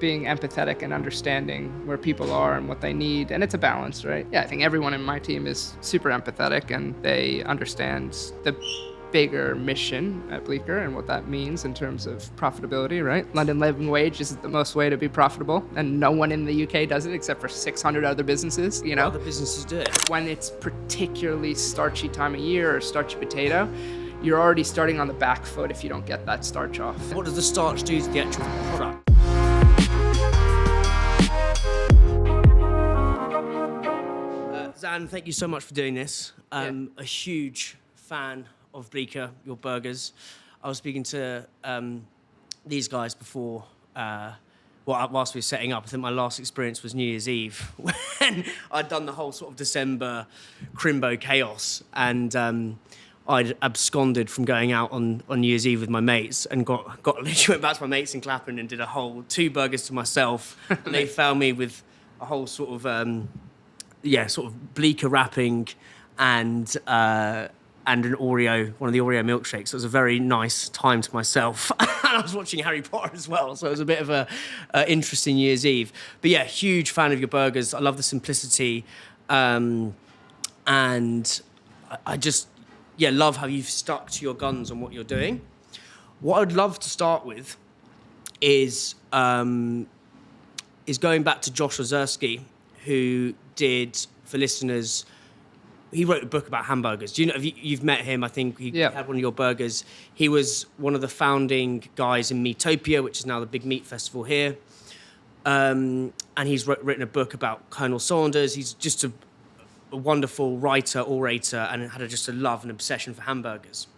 being empathetic and understanding where people are and what they need. And it's a balance, right? Yeah, I think everyone in my team is super empathetic and they understand the bigger mission at Bleecker and what that means in terms of profitability, right? London living wage is the most way to be profitable, and no one in the UK does it except for 600 other businesses, you know? Other businesses do it. When it's particularly starchy time of year or starchy potato, you're already starting on the back foot if you don't get that starch off. What does the starch do to the actual product? Zahn, thank you so much for doing this. A huge fan of Bleecker, your burgers. I was speaking to these guys before, whilst we were setting up. I think my last experience was New Year's Eve when I'd done the whole sort of December crimbo chaos, and I'd absconded from going out on New Year's Eve with my mates and literally went back to my mates in Clapham and did a whole 2 burgers to myself. And they found me with a whole sort of Bleecker wrapping and an Oreo, one of the Oreo milkshakes. So it was a very nice time to myself. And I was watching Harry Potter as well, so it was a bit of a interesting New Year's Eve. But yeah, huge fan of your burgers. I love the simplicity, and I just love how you've stuck to your guns on what you're doing. What I'd love to start with is going back to Josh Ozersky, who did, for listeners, he wrote a book about hamburgers. Do you know, you've met him? I think he had one of your burgers. He was one of the founding guys in Meatopia, which is now the big meat festival here. And he's written a book about Colonel Sanders. He's just a wonderful writer, orator, and had just a love and obsession for hamburgers.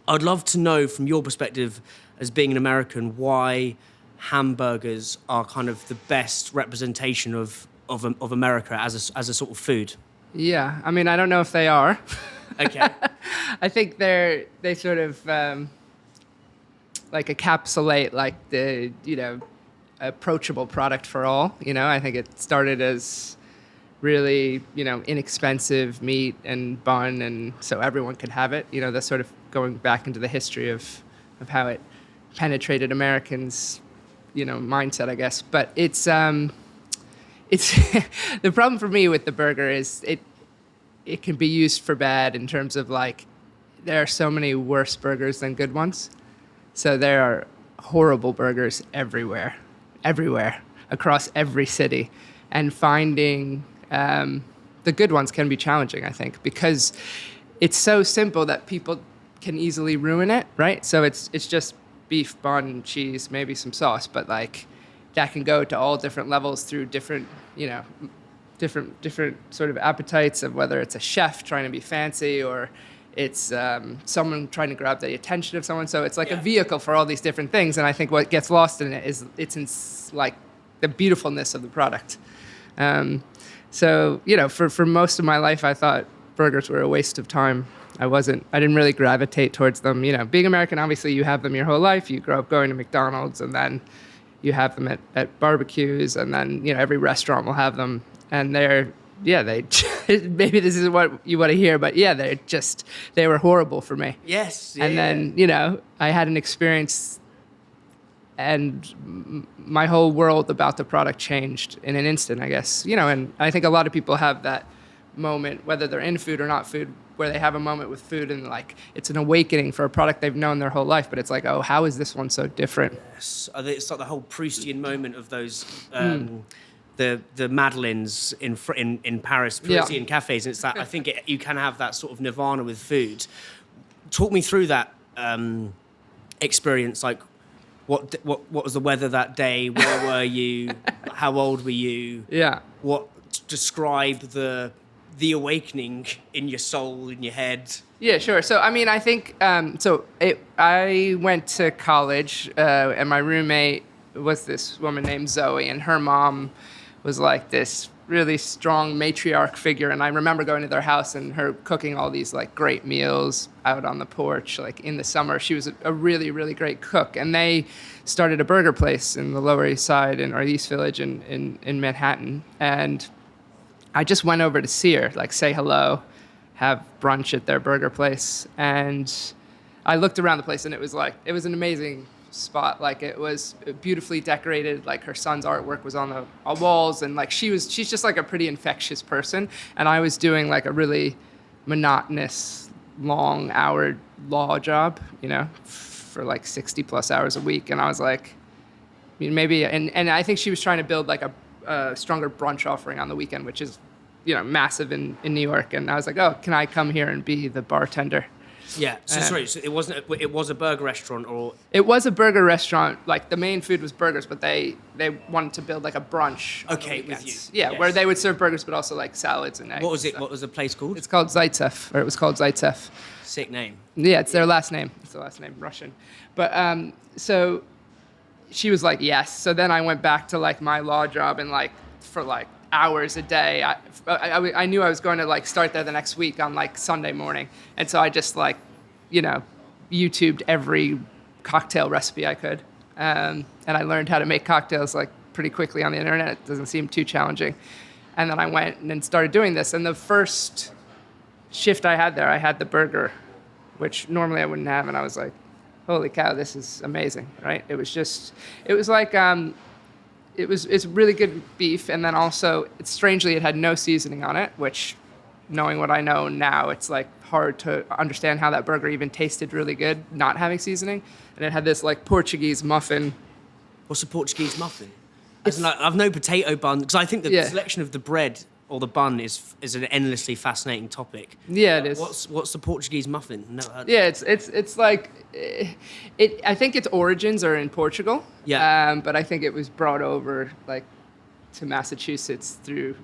I'd love to know, from your perspective as being an American, why hamburgers are kind of the best representation of America as a sort of food. Yeah, I mean, I don't know if they are. Okay. I think they sort of like encapsulate like the, approachable product for all. I think it started as really, inexpensive meat and bun, and so everyone could have it. That's sort of going back into the history of how it penetrated Americans, mindset, I guess. But it's the problem for me with the burger is it can be used for bad in terms of like there are so many worse burgers than good ones. So there are horrible burgers everywhere across every city, and finding the good ones can be challenging, I think, because it's so simple that people can easily ruin it, right? So it's just beef, bun, cheese, maybe some sauce, but like that can go to all different levels through different sort of appetites of whether it's a chef trying to be fancy or it's someone trying to grab the attention of someone. So it's like a vehicle for all these different things. And I think what gets lost in it is it's in like the beautifulness of the product. So, for most of my life, I thought burgers were a waste of time. I didn't really gravitate towards them. Being American, obviously you have them your whole life. You grow up going to McDonald's, and then you have them at barbecues, and then, every restaurant will have them. And they maybe this isn't what you want to hear, but they were horrible for me. Yes. Yeah, and then, I had an experience, and my whole world about the product changed in an instant, I guess. And I think a lot of people have that moment, whether they're in food or not food, where they have a moment with food and like it's an awakening for a product they've known their whole life, but it's like, oh, how is this one so different? Yes, it's like the whole Proustian moment of those the Madeleines in Paris, Parisian cafes, and it's that I think you can have that sort of nirvana with food. Talk me through that experience. Like, what was the weather that day? Where were you? How old were you? Yeah. Describe the awakening in your soul, in your head? Yeah, sure. So, I mean, I think, I went to college, and my roommate was this woman named Zoe, and her mom was like this really strong matriarch figure. And I remember going to their house and her cooking all these like great meals out on the porch, like in the summer. She was a really, really great cook. And they started a burger place in the Lower East Side or East Village in Manhattan. And I just went over to see her, like say hello, have brunch at their burger place. And I looked around the place, and it was an amazing spot. Like it was beautifully decorated. Like her son's artwork was on the walls, and like she's just like a pretty infectious person. And I was doing like a really monotonous, long-hour law job, for like 60 plus hours a week. And I was like, maybe, and I think she was trying to build like a stronger brunch offering on the weekend, which is, massive in New York. And I was like, oh, can I come here and be the bartender? Yeah. So sorry. So it was a burger restaurant, or it was a burger restaurant. Like the main food was burgers, but they wanted to build like a brunch. Okay, with you. Yeah, Yes. where they would serve burgers, but also like salads and eggs. What was it? So What was the place called? It's called Zaitsev, or it was called Zaitsev. Sick name. Yeah, it's their last name. It's their last name, Russian. But so she was like, yes. So then I went back to like my law job, and like for like hours a day, I knew I was going to like start there the next week on like Sunday morning, and so I just like, YouTubed every cocktail recipe I could, and I learned how to make cocktails like pretty quickly on the internet. It doesn't seem too challenging, and then I went and then started doing this. And the first shift I had there, I had the burger, which normally I wouldn't have, and I was like, holy cow, this is amazing, right? It was like, it's really good beef, and then also, strangely, it had no seasoning on it, which, knowing what I know now, it's like hard to understand how that burger even tasted really good, not having seasoning. And it had this like Portuguese muffin. What's a Portuguese muffin? I've no potato bun, because I think the selection of the bread or the bun is an endlessly fascinating topic. Yeah, it is. What's the Portuguese muffin? Never heard of Yeah, it's like I think its origins are in Portugal. Yeah. But I think it was brought over like to Massachusetts through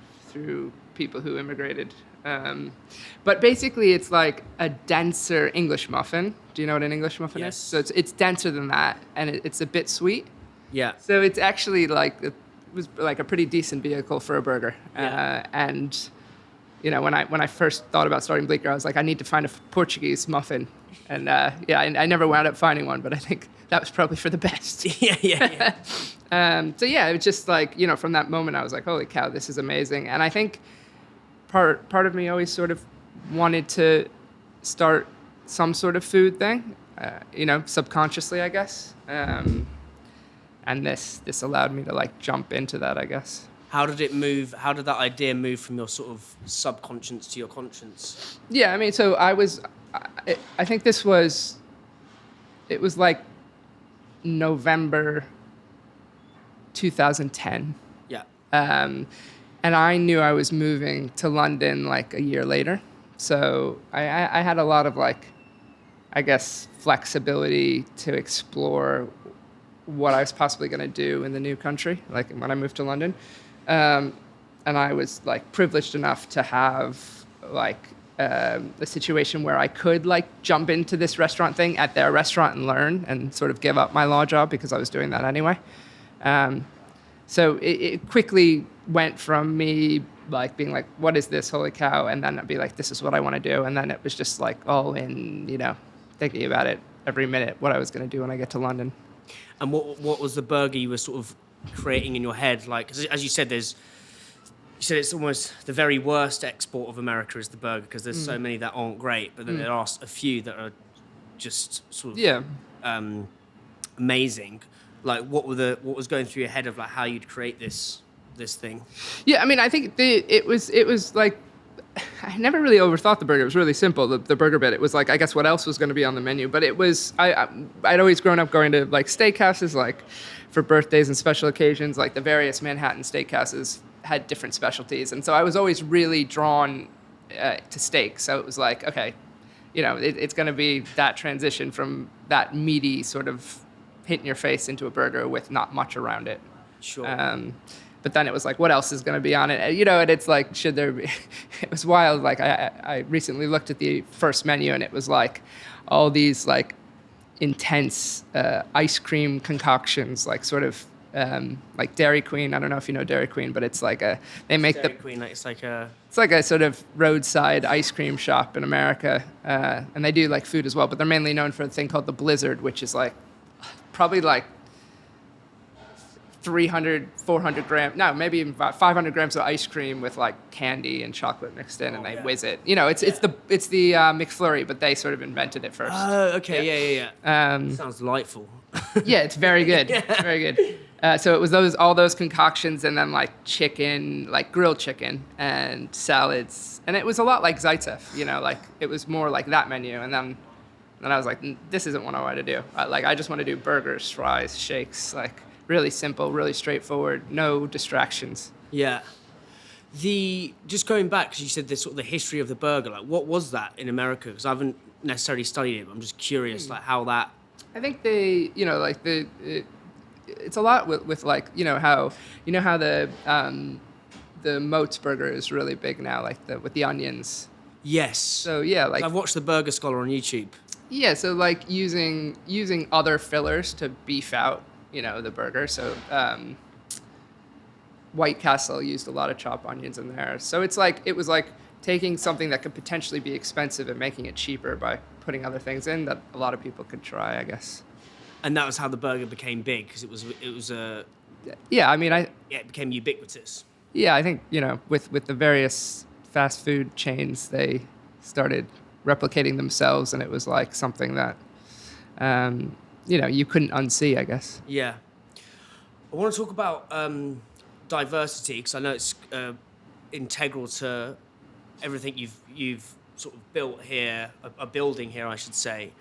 people who immigrated. But basically, it's like a denser English muffin. Do you know what an English muffin Yes. is? So it's denser than that, and it's a bit sweet. Yeah. So it's actually like it was like a pretty decent vehicle for a burger. Yeah. And when I first thought about starting Bleecker, I was like, I need to find a Portuguese muffin. And I never wound up finding one, but I think that was probably for the best. yeah. So yeah, it was just like, from that moment I was like, holy cow, this is amazing. And I think part of me always sort of wanted to start some sort of food thing, subconsciously, I guess. And this allowed me to like jump into that, I guess. How did it move? How did that idea move from your sort of subconscious to your conscious? Yeah, I mean, so I think it was like November 2010. Yeah. And I knew I was moving to London like a year later. So I had a lot of like, I guess, flexibility to explore what I was possibly going to do in the new country, like when I moved to London. And I was like privileged enough to have like a situation where I could like jump into this restaurant thing at their restaurant and learn and sort of give up my law job because I was doing that anyway. So it quickly went from me like being like, what is this, holy cow? And then I'd be like, this is what I want to do. And then it was just like all in, thinking about it every minute, what I was going to do when I get to London. And what was the burger you were sort of creating in your head? Like, 'cause as you said, it's almost the very worst export of America is the burger, because there's so many that aren't great, but then there are a few that are just sort of amazing. Like, what was going through your head of like how you'd create this thing? Yeah, I mean, I think it was like, I never really overthought the burger. It was really simple, the burger bit. It was like, I guess what else was going to be on the menu. But it was, I'd always grown up going to like steakhouses, like for birthdays and special occasions, like the various Manhattan steakhouses had different specialties. And so I was always really drawn to steak. So it was like, okay, it's going to be that transition from that meaty sort of hit in your face into a burger with not much around it. Sure. But then it was like, what else is going to be on it? And it's like, should there be... It was wild. Like, I recently looked at the first menu, and it was like all these like intense ice cream concoctions, like sort of like Dairy Queen. I don't know if you know Dairy Queen, but it's like they make Dairy Queen, like, it's like a sort of roadside ice cream shop in America, and they do like food as well. But they're mainly known for a thing called the Blizzard, which is like probably like 300, 400 grams, no, maybe even about 500 grams of ice cream with like candy and chocolate mixed in, and they whiz it. You know, it's the McFlurry, but they sort of invented it first. Oh, okay, yeah. Sounds delightful. Yeah, it's very good. Very good. So it was all those concoctions, and then like chicken, like grilled chicken and salads, and it was a lot like Zaitsev. You know, like it was more like that menu, and then I was like, this isn't what I want to do. I just want to do burgers, fries, shakes, like really simple, really straightforward, no distractions. Yeah. Just going back, because you said this sort of the history of the burger, like what was that in America? Because I haven't necessarily studied it, but I'm just curious, like how that. I think it's a lot with like, how the Moats burger is really big now, like with the onions. Yes. So yeah, like I've watched the Burger Scholar on YouTube. Yeah, so like using other fillers to beef out, the burger. So White Castle used a lot of chopped onions in there. So it was like taking something that could potentially be expensive and making it cheaper by putting other things in that a lot of people could try, I guess. And that was how the burger became big, because it was yeah, I mean, it became ubiquitous. Yeah, I think, with the various fast food chains, they started replicating themselves, and it was like something that you couldn't unsee, I guess. Yeah. I want to talk about diversity, because I know it's integral to everything you've sort of built here, a building here, I should say.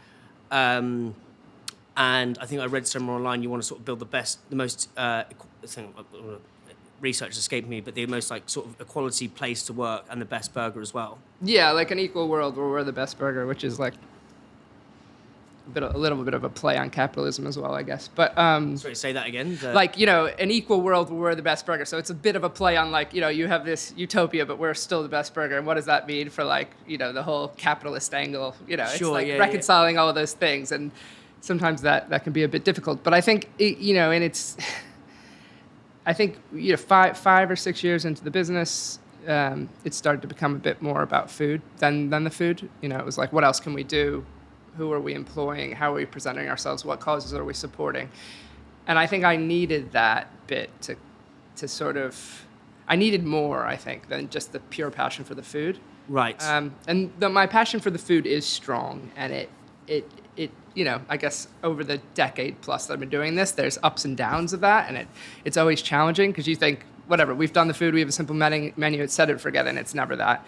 And I think I read somewhere online you want to sort of build the most research escaped me, but the most like sort of equality place to work and the best burger as well. Yeah, like an equal world where we're the best burger, which is like a little bit of a play on capitalism as well, I guess. But sorry, say that again. Like, an equal world where we're the best burger. So it's a bit of a play on like, you have this utopia, but we're still the best burger. And what does that mean for like, the whole capitalist angle? It's sure, like reconciling all of those things, and sometimes that can be a bit difficult. But I think I think 5 or 6 years into the business, it started to become a bit more about food than the food. It was like, what else can we do? Who are we employing? How are we presenting ourselves? What causes are we supporting? And I think I needed that bit to sort of, I needed more, I think, than just the pure passion for the food. Right. And my passion for the food is strong, and it I guess over the decade plus that I've been doing this, there's ups and downs of that, and it's always challenging, because you think, whatever, we've done the food, we have a simple menu, it's set and forget, and it's never that.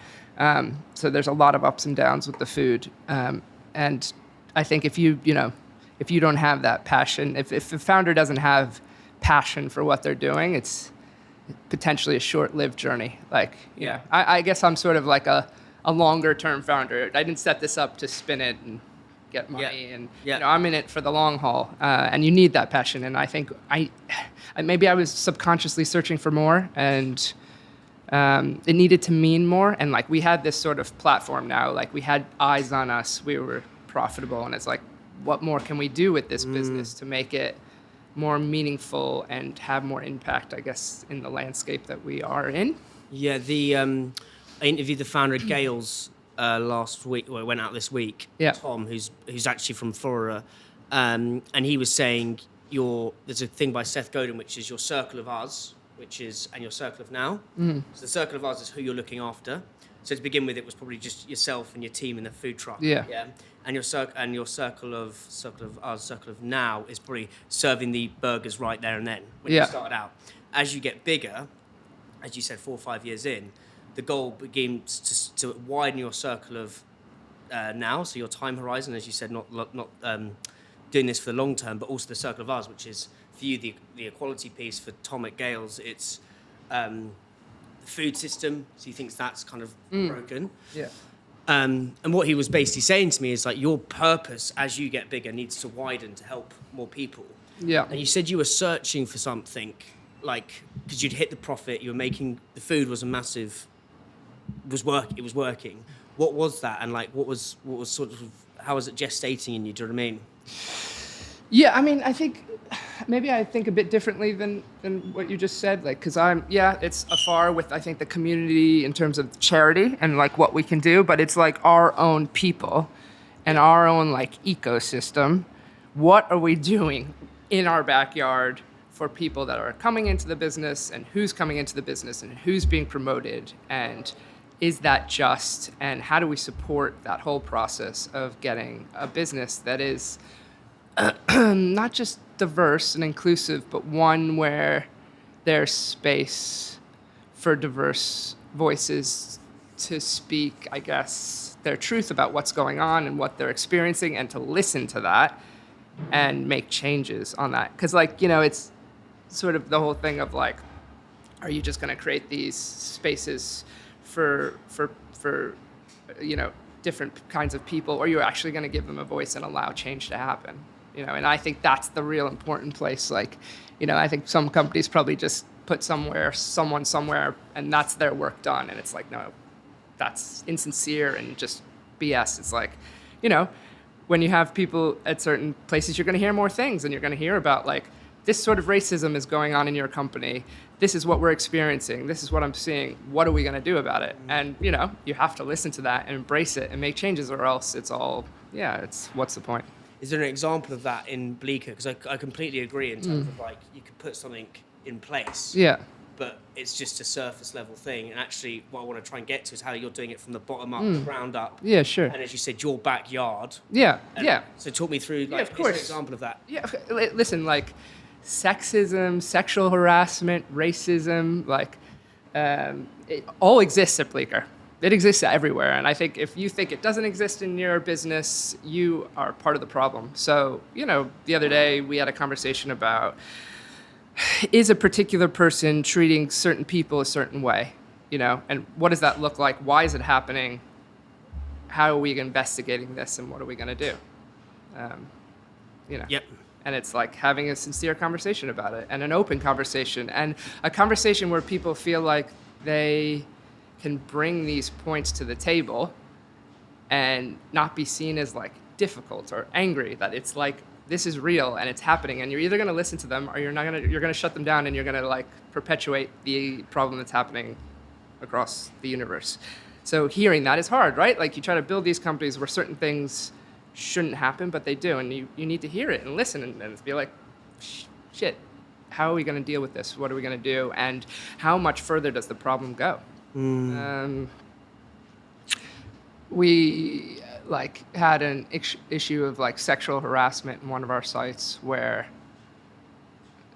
So there's a lot of ups and downs with the food, and I think if you don't have that passion, if the founder doesn't have passion for what they're doing, it's potentially a short-lived journey. Like, I guess I'm sort of like a longer-term founder. I didn't set this up to spin it and get money, and I'm in it for the long haul, and you need that passion. And I think maybe I was subconsciously searching for more, and it needed to mean more. And like, we had this sort of platform now, like we had eyes on us, we were profitable, and it's like, what more can we do with this business to make it more meaningful and have more impact, I guess, in the landscape that we are in? Yeah, I interviewed the founder of Gales last week. Well, it went out this week. Yeah. Tom, who's actually from Florida, and he was saying there's a thing by Seth Godin, which is your circle of us, and your circle of now. Mm. So the circle of us is who you're looking after. So to begin with, it was probably just yourself and your team in the food truck. Yeah. Yeah. And your circle of now is probably serving the burgers right there and then when you started out. As you get bigger, as you said, 4 or 5 years in, the goal begins to widen your circle of now, so your time horizon, as you said, not doing this for the long term, but also the circle of ours, which is for you the equality piece. For Tom at Gales, it's the food system. So he thinks that's kind of broken. Yeah. And what he was basically saying to me is like, your purpose as you get bigger needs to widen to help more people. Yeah. And you said you were searching for something, like, because you'd hit the profit, you were making, the food was it was working. What was that? And like, what was sort of, how was it gestating in you? Do you know what I mean? Yeah, I mean, I think maybe I think a bit differently than what you just said. Like, because it's afar with, I think, the community in terms of charity and like what we can do, but it's like our own people and our own like ecosystem. What are we doing in our backyard for people that are coming into the business and who's coming into the business and who's being promoted, and is that just, and how do we support that whole process of getting a business that is not just diverse and inclusive, but one where there's space for diverse voices to speak, I guess, their truth about what's going on and what they're experiencing, and to listen to that and make changes on that. Because, like, you know, it's sort of the whole thing of like, are you just going to create these spaces for you know, different kinds of people, or you're actually going to give them a voice and allow change to happen? You know, and I think that's the real important place. Like, you know, I think some companies probably just put someone somewhere, and that's their work done. And it's like, no, that's insincere and just BS. It's like, you know, when you have people at certain places, you're going to hear more things, and you're going to hear about like, this sort of racism is going on in your company. This is what we're experiencing. This is what I'm seeing. What are we going to do about it? And, you know, you have to listen to that and embrace it and make changes, or else it's all, it's what's the point? Is there an example of that in Bleecker? Because I completely agree in terms of like, you could put something in place, but it's just a surface level thing. And actually what I want to try and get to is how you're doing it from the bottom up, ground up. Yeah, sure. And as you said, your backyard. Yeah. So talk me through, like, of course. is there an example of that? Yeah, listen, like sexism, sexual harassment, racism, like it all exists at Bleecker. It exists everywhere. And I think if you think it doesn't exist in your business, you are part of the problem. So, you know, the other day we had a conversation about, is a particular person treating certain people a certain way, you know, and what does that look like? Why is it happening? How are we investigating this, and what are we going to do? You know. Yep. And it's like having a sincere conversation about it, and an open conversation, and a conversation where people feel like they can bring these points to the table and not be seen as like difficult or angry, that it's like, this is real and it's happening, and you're either going to listen to them, or you're going to shut them down, and you're going to like perpetuate the problem that's happening across the universe. So hearing that is hard, right? Like, you try to build these companies where certain things shouldn't happen, but they do, and you need to hear it and listen and be like, shit, how are we going to deal with this? What are we going to do? And how much further does the problem go? We like had an issue of like sexual harassment in one of our sites, where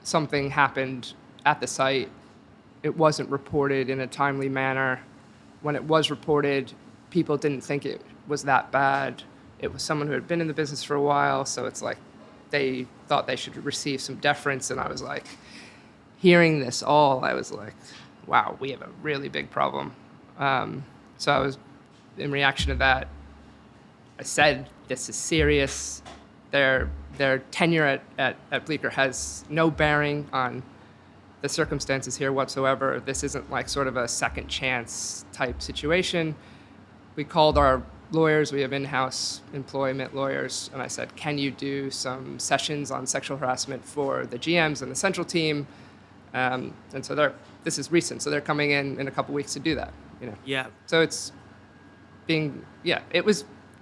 something happened at the site. It wasn't reported in a timely manner. When it was reported, people didn't think it was that bad. It was someone who had been in the business for a while, so it's like they thought they should receive some deference. And I was like, hearing this all, I was like, wow, we have a really big problem. So I was, in reaction to that, I said, this is serious. Their tenure at Bleecker has no bearing on the circumstances here whatsoever. This isn't like sort of a second chance type situation. We called our lawyers. We have in-house employment lawyers. And I said, can you do some sessions on sexual harassment for the GMs and the central team? And so this is recent. So they're coming in a couple weeks to do that. You know? Yeah. So it's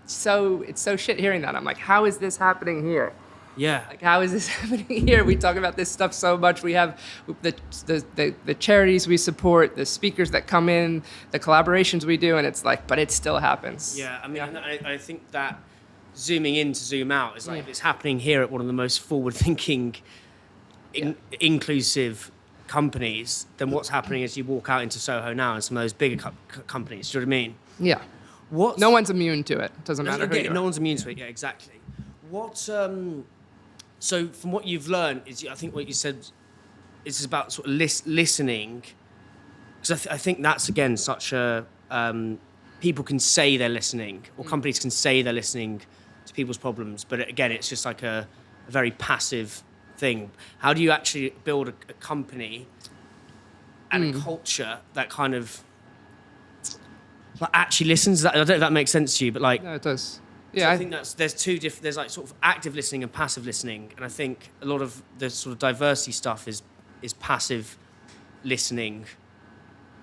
so shit hearing that. I'm like, how is this happening here? Yeah. Like, how is this happening here? We talk about this stuff so much. We have the charities we support, the speakers that come in, the collaborations we do, and it's like, but it still happens. Yeah, I mean, I think that zooming in to zoom out is like, if it's happening here at one of the most forward-thinking, inclusive companies, then what's happening as you walk out into Soho now and some of those bigger companies? Do you know what I mean? Yeah. No one's immune to it. Doesn't matter who you are. No one's immune to it. Yeah, exactly. So from what you've learned, I think what you said is about sort of listening, because I think that's, again, such a people can say they're listening, or companies can say they're listening to people's problems, but again, it's just like a very passive thing. How do you actually build a company and a culture that kind of like actually listens? I don't know if that makes sense to you, but like, no, it does. So Yeah, I think there's two different. There's like sort of active listening and passive listening, and I think a lot of the sort of diversity stuff is passive listening.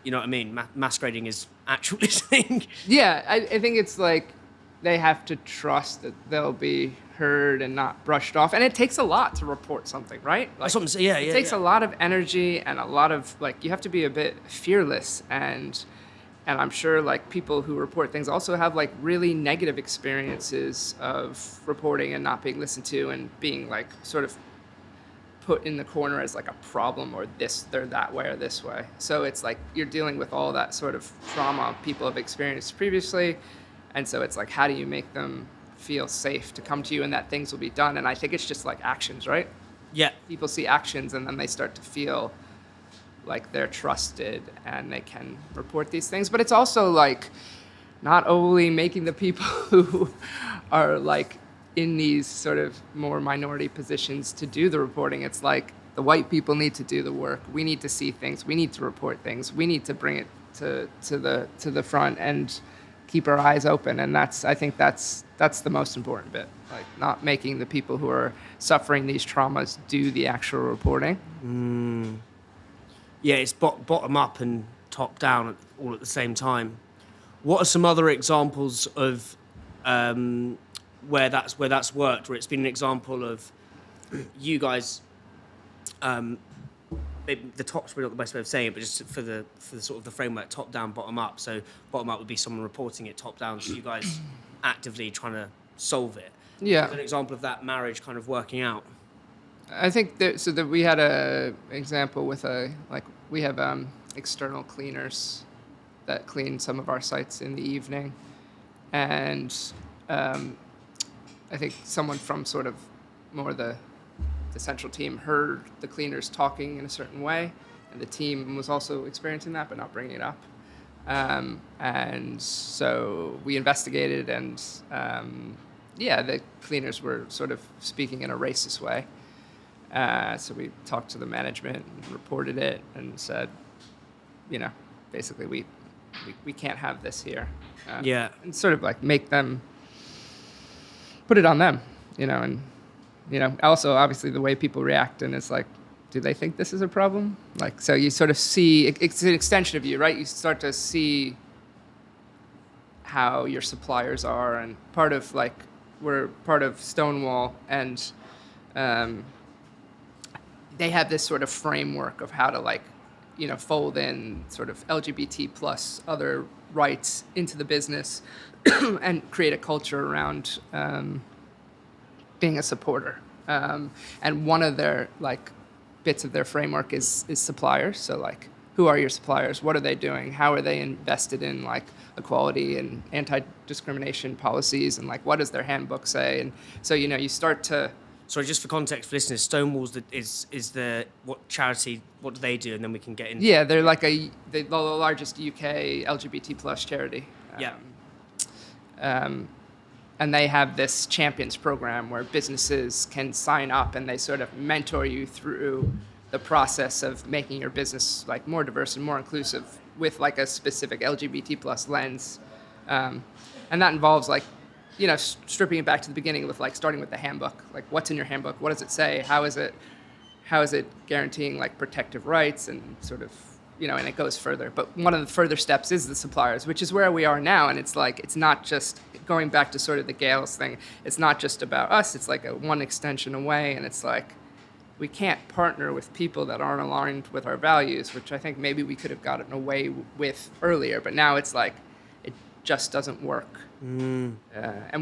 You know what I mean? Masquerading as actual listening. Yeah, I think it's like they have to trust that they'll be heard and not brushed off. And it takes a lot to report something, right? Like, That's what I'm saying. Yeah, it takes a lot of energy and a lot of, like, you have to be a bit fearless. And I'm sure, like, people who report things also have, like, really negative experiences of reporting and not being listened to and being, like, sort of put in the corner as, like, a problem, or they're that way or this way. So it's like you're dealing with all that sort of trauma people have experienced previously. And so it's like, how do you make them feel safe to come to you and that things will be done? And I think it's just like actions, right? Yeah. People see actions and then they start to feel like they're trusted and they can report these things. But it's also like not only making the people who are like in these sort of more minority positions to do the reporting. It's like the white people need to do the work. We need to see things. We need to report things. We need to bring it to the front and keep our eyes open. And I think that's the most important bit. Like not making the people who are suffering these traumas do the actual reporting. Yeah, it's bottom up and top down all at the same time. What are some other examples of where that's worked, where it's been an example of you guys? Maybe the top's probably not the best way of saying it, but just for the sort of the framework, top down, bottom up. So bottom up would be someone reporting it, top down, so you guys actively trying to solve it. Yeah. An example of that marriage kind of working out. I think that we had a example with we have external cleaners that clean some of our sites in the evening, and I think someone from sort of more the central team heard the cleaners talking in a certain way, and the team was also experiencing that but not bringing it up. And so we investigated, and the cleaners were sort of speaking in a racist way. So we talked to the management and reported it and said, basically we can't have this here. And sort of like make them put it on them, and also obviously the way people react, and it's like, do they think this is a problem? Like, so you sort of see, it's an extension of you, right? You start to see how your suppliers are, and we're part of Stonewall, and they have this sort of framework of how to fold in sort of LGBT plus other rights into the business and create a culture around being a supporter. And one of their bits of their framework is suppliers. So who are your suppliers? What are they doing? How are they invested in equality and anti-discrimination policies? And what does their handbook say? And so, you start to... Sorry, just for context for listeners, Stonewall's is what charity? What do they do? And then we can get into. Yeah, they're the largest UK LGBT plus charity. And they have this champions program where businesses can sign up, and they sort of mentor you through the process of making your business more diverse and more inclusive with a specific LGBT plus lens, and that involves stripping it back to the beginning with starting with the handbook. What's in your handbook? What does it say? How is it guaranteeing protective rights, and sort of, and it goes further. But one of the further steps is the suppliers, which is where we are now. And it's not just going back to sort of the Gales thing. It's not just about us. It's a one extension away. And it's we can't partner with people that aren't aligned with our values, which I think maybe we could have gotten away with earlier. But now it's it just doesn't work. And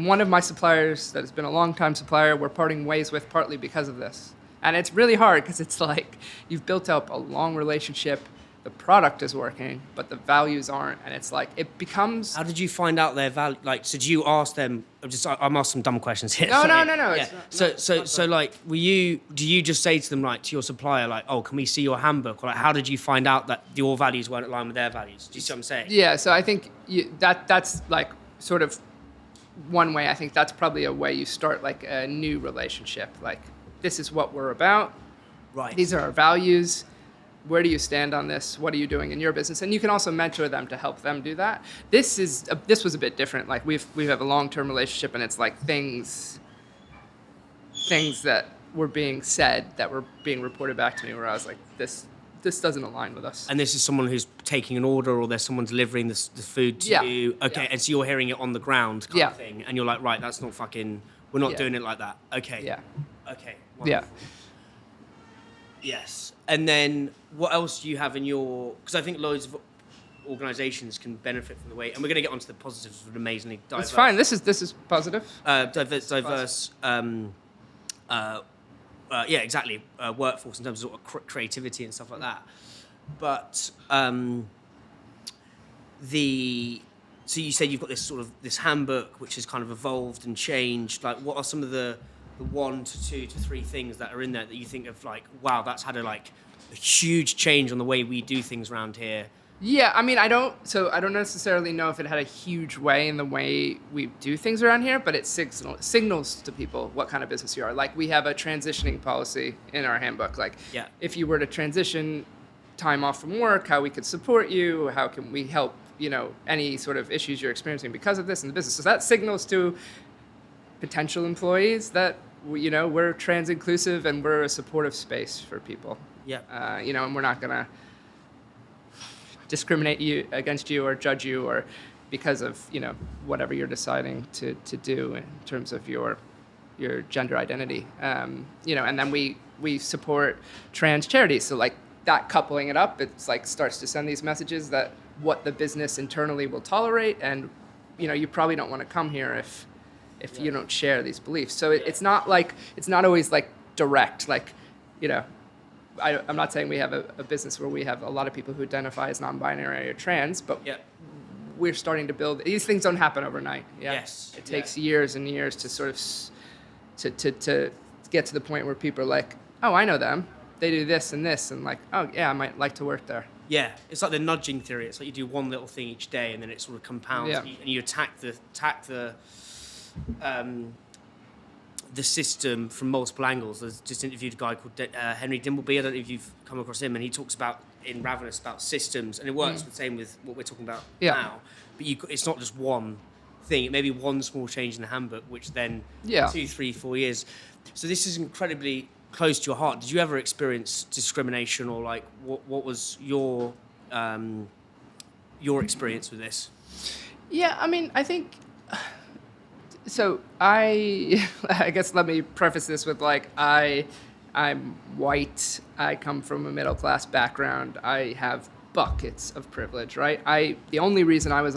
one of my suppliers that has been a long-time supplier, we're parting ways with partly because of this. And it's really hard because it's you've built up a long relationship, the product is working, but the values aren't, and it's it becomes... How did you find out their value? So did you ask them... I'm asking some dumb questions here. No. Yeah. Do you just say to them, to your supplier, oh, can we see your handbook? Or how did you find out that your values weren't aligned with their values? Do you see what I'm saying? Yeah, so I think that's sort of one way. I think that's probably a way you start a new relationship. This is what we're about. Right. These are our values. Where do you stand on this? What are you doing in your business? And you can also mentor them to help them do that. This was a bit different. We have a long-term relationship, and it's things that were being said that were being reported back to me, where I was this this doesn't align with us. And this is someone who's taking an order, or there's someone delivering the food to you. Okay, Yeah. and so you're hearing it on the ground kind Yeah. of thing, and you're like, right, that's not fucking. We're not Yeah. doing it like that. Okay. Yeah. Okay. Yeah. Wonderful. Yes. And then what else do you have in your? Because I think loads of organisations can benefit from the way, and we're going to get onto the positives of an amazingly diverse. It's fine. This is positive. Diverse. Yeah, exactly. Workforce in terms of, sort of creativity and stuff like that. But so you said you've got this sort of this handbook which has kind of evolved and changed. Like, what are some of the 1 to 2 to 3 things that are in there that you think of, like, wow, that's had a huge change on the way we do things around here? Yeah, I mean, I don't necessarily know if it had a huge way in the way we do things around here, but it signals to people what kind of business you are. Like, we have a transitioning policy in our handbook. Like, Yeah. if you were to transition time off from work, how we could support you, how can we help, any sort of issues you're experiencing because of this in the business. So that signals to potential employees that, we're trans inclusive and we're a supportive space for people. Yeah. And we're not going to discriminate against you or judge you or because of whatever you're deciding to do in terms of your gender identity, and then we support trans charities, so like that, coupling it up, it's like starts to send these messages that what the business internally will tolerate, and you probably don't want to come here if you don't share these beliefs. So it's not always like direct, like I'm not saying we have a business where we have a lot of people who identify as non-binary or trans, but we're starting to build. These things don't happen overnight. Yeah? Yes. It takes years and years to sort of to get to the point where people are like, oh, I know them. They do this and this, and like, oh yeah, I might like to work there. Yeah, it's like the nudging theory. It's like you do one little thing each day, and then it sort of compounds, Yeah. and you attack the system from multiple angles. There's just interviewed a guy called Henry Dimbleby. I don't know if you've come across him, and he talks about in Ravenous about systems, and it works the same with what we're talking about now. But it's not just one thing. It may be one small change in the handbook, which then 2, 3, 4 years. So this is incredibly close to your heart. Did you ever experience discrimination, or like what was your experience with this? Yeah, I mean, I think. So I guess let me preface this with like I'm white. I come from a middle class background. I have buckets of privilege, right? The only reason I was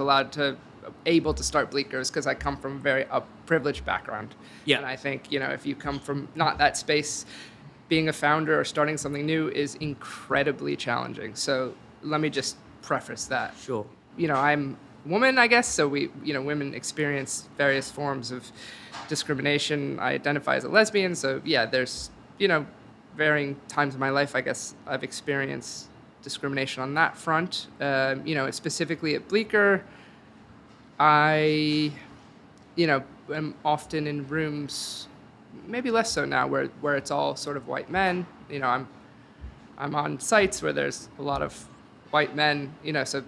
able to start Bleecker is because I come from a very privileged background. Yeah. And I think if you come from not that space, being a founder or starting something new is incredibly challenging. So let me just preface that. Sure. I'm woman, I guess, so women experience various forms of discrimination. I identify as a lesbian, so yeah, there's varying times in my life, I guess, I've experienced discrimination on that front. Specifically at Bleecker, I am often in rooms, maybe less so now, where it's all sort of white men. I'm on sites where there's a lot of white men, so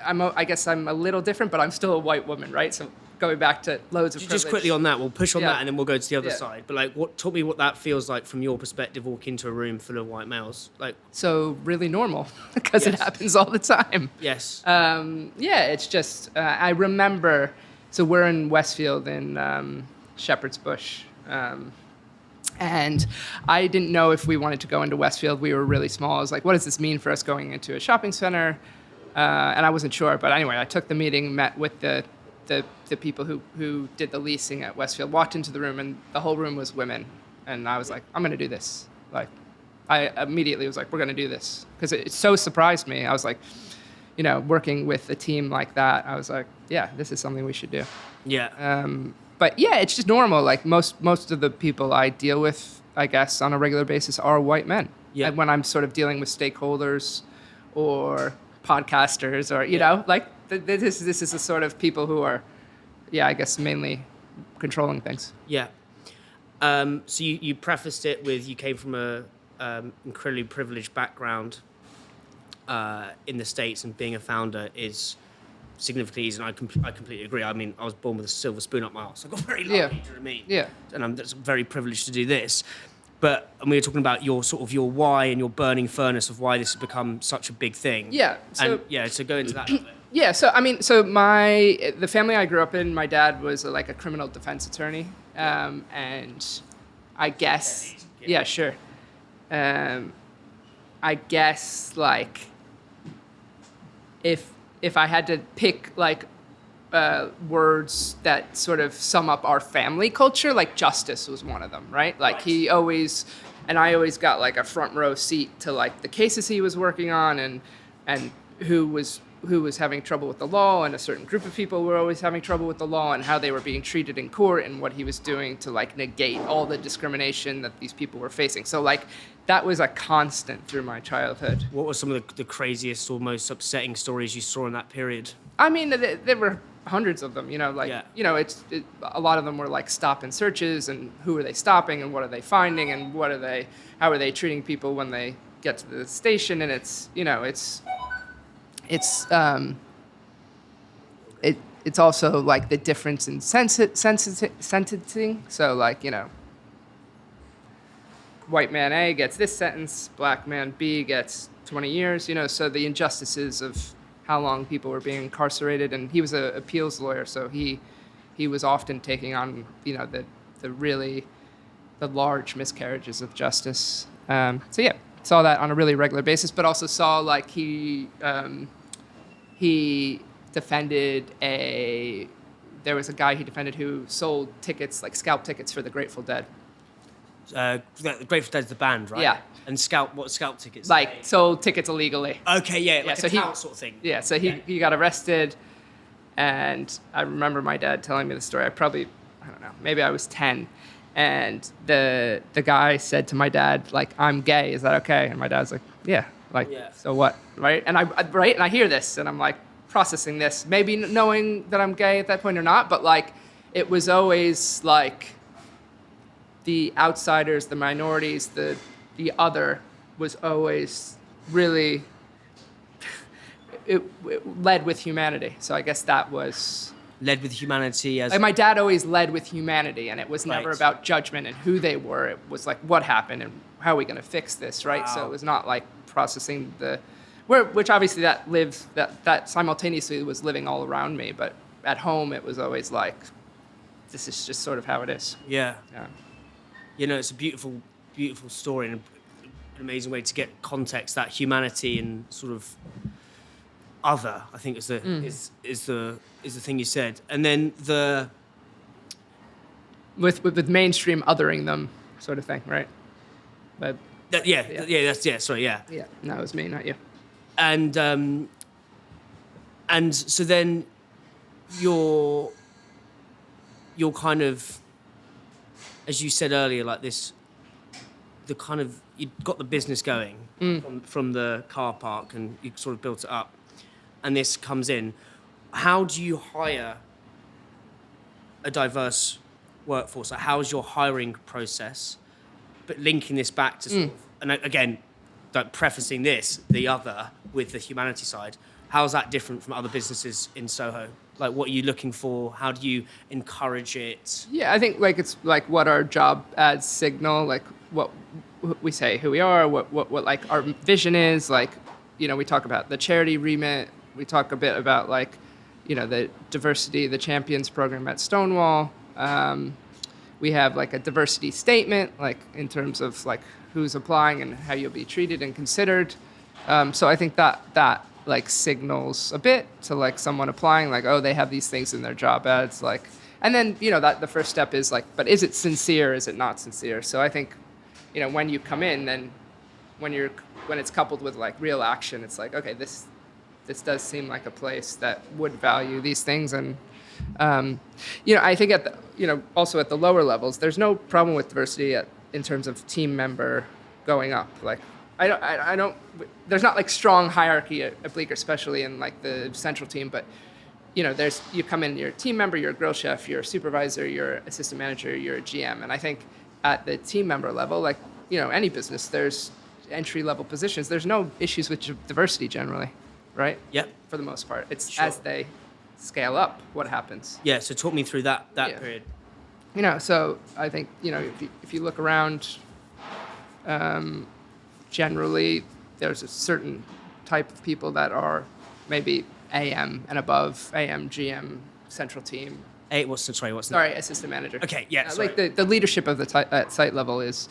I guess I'm a little different, but I'm still a white woman, right? So going back to loads of privilege. Just quickly on that, we'll push on Yeah. that, and then we'll go to the other Yeah. side. But like, talk me what that feels like from your perspective, walk into a room full of white males. Like, So really normal, because Yes. it happens all the time. yes, It's just, I remember, so we're in Westfield in Shepherd's Bush, and I didn't know if we wanted to go into Westfield. We were really small. I was like, what does this mean for us going into a shopping center? And I wasn't sure, but anyway, I took the meeting, met with the people who did the leasing at Westfield, walked into the room, and the whole room was women. And I was like, I'm going to do this. Like, I immediately was like, we're going to do this. Because it so surprised me. I was like, working with a team like that, I was like, yeah, this is something we should do. yeah, But yeah, it's just normal. Like most of the people I deal with, I guess, on a regular basis are white men. Yeah. And when I'm sort of dealing with stakeholders or podcasters or, this is the sort of people who are, I guess, mainly controlling things. yeah. So you prefaced it with you came from a incredibly privileged background in the States, and being a founder is significantly easy, and I completely agree. I mean, I was born with a silver spoon up my arse. I got very lucky, Yeah. do you know what I mean? Yeah. And I'm very privileged to do this. and we were talking about your sort of your why and your burning furnace of why this has become such a big thing. Yeah. So so go into that a bit. yeah. So I mean, the family I grew up in, my dad was like a criminal defense attorney, and I guess yeah, sure. I guess like if I had to pick like words that sort of sum up our family culture, like justice was one of them, right? Like he always, and I always got like a front row seat to like the cases he was working on and who was having trouble with the law, and a certain group of people were always having trouble with the law, and how they were being treated in court, and what he was doing to like negate all the discrimination that these people were facing. So like that was a constant through my childhood. What were some of the craziest or most upsetting stories you saw in that period? I mean, there were hundreds of them, like, a lot of them were like stop and searches, and who are they stopping, and what are they finding, and how are they treating people when they get to the station, and it's also like the difference in sentencing. So like, white man A gets this sentence, black man B gets 20 years, so the injustices of how long people were being incarcerated. And he was an appeals lawyer, so he was often taking on, the large miscarriages of justice. So yeah, saw that on a really regular basis, but also saw like he defended there was a guy he defended who sold tickets, like scalp tickets for the Grateful Dead. Grateful Dead's the band, right? Yeah. And scalp tickets? Like sold tickets illegally. Okay, yeah, like so a tout sort of thing. Yeah, so he got arrested, and I remember my dad telling me the story. I don't know, maybe I was 10, and the guy said to my dad, like, "I'm gay, is that okay?" And my dad's like, "Yeah." Like, yeah. So what, right? And I hear this, and I'm like processing this, maybe knowing that I'm gay at that point or not, but like, it was always like the outsiders, the minorities, the other was always really, it led with humanity. So I guess that was... Led with humanity as... Like my dad always led with humanity, and it was never about judgment and who they were. It was like, what happened and how are we going to fix this, right? Wow. So it was not like processing which obviously that simultaneously was living all around me, but at home it was always like, this is just sort of how it is. Yeah. It's a beautiful, beautiful story, and an amazing way to get context, that humanity and sort of other, I think is the thing you said. And then with mainstream othering them sort of thing, right? But sorry. Yeah, that was me, not you. And so then you're kind of, as you said earlier, like this, you got the business going from the car park, and you sort of built it up, and this comes in. How do you hire a diverse workforce? Like, how's your hiring process? But linking this back to sort of, and again, like prefacing the other with the humanity side, how's that different from other businesses in Soho? Like, what are you looking for? How do you encourage it? Yeah, I think like it's like what our job ads signal, like what we say, who we are, what like our vision is. Like, we talk about the charity remit. We talk a bit about like, the diversity, the champions program at Stonewall. We have like a diversity statement, like in terms of like who's applying and how you'll be treated and considered. So I think that like signals a bit to like someone applying, like, oh, they have these things in their job ads, like, and then that the first step is like, but is it sincere? Is it not sincere? So I think, when you come in, then when it's coupled with like real action, it's like, okay, this does seem like a place that would value these things. And I think at the also at the lower levels, there's no problem with diversity in terms of team member going up. Like, I don't. There's not like strong hierarchy at Bleecker, especially in like the central team. But you come in, you're a team member, you're a grill chef, you're a supervisor, you're assistant manager, you're a GM. And I think at the team member level, like any business, there's entry level positions. There's no issues with diversity generally, right? Yep. For the most part, it's as they scale up what happens. Yeah. So talk me through that period. So I think if you look around Generally, there's a certain type of people that are maybe AM and above, AM, GM, central team. Sorry, Assistant manager. Okay, yeah, sorry. Like the leadership of the at site level is,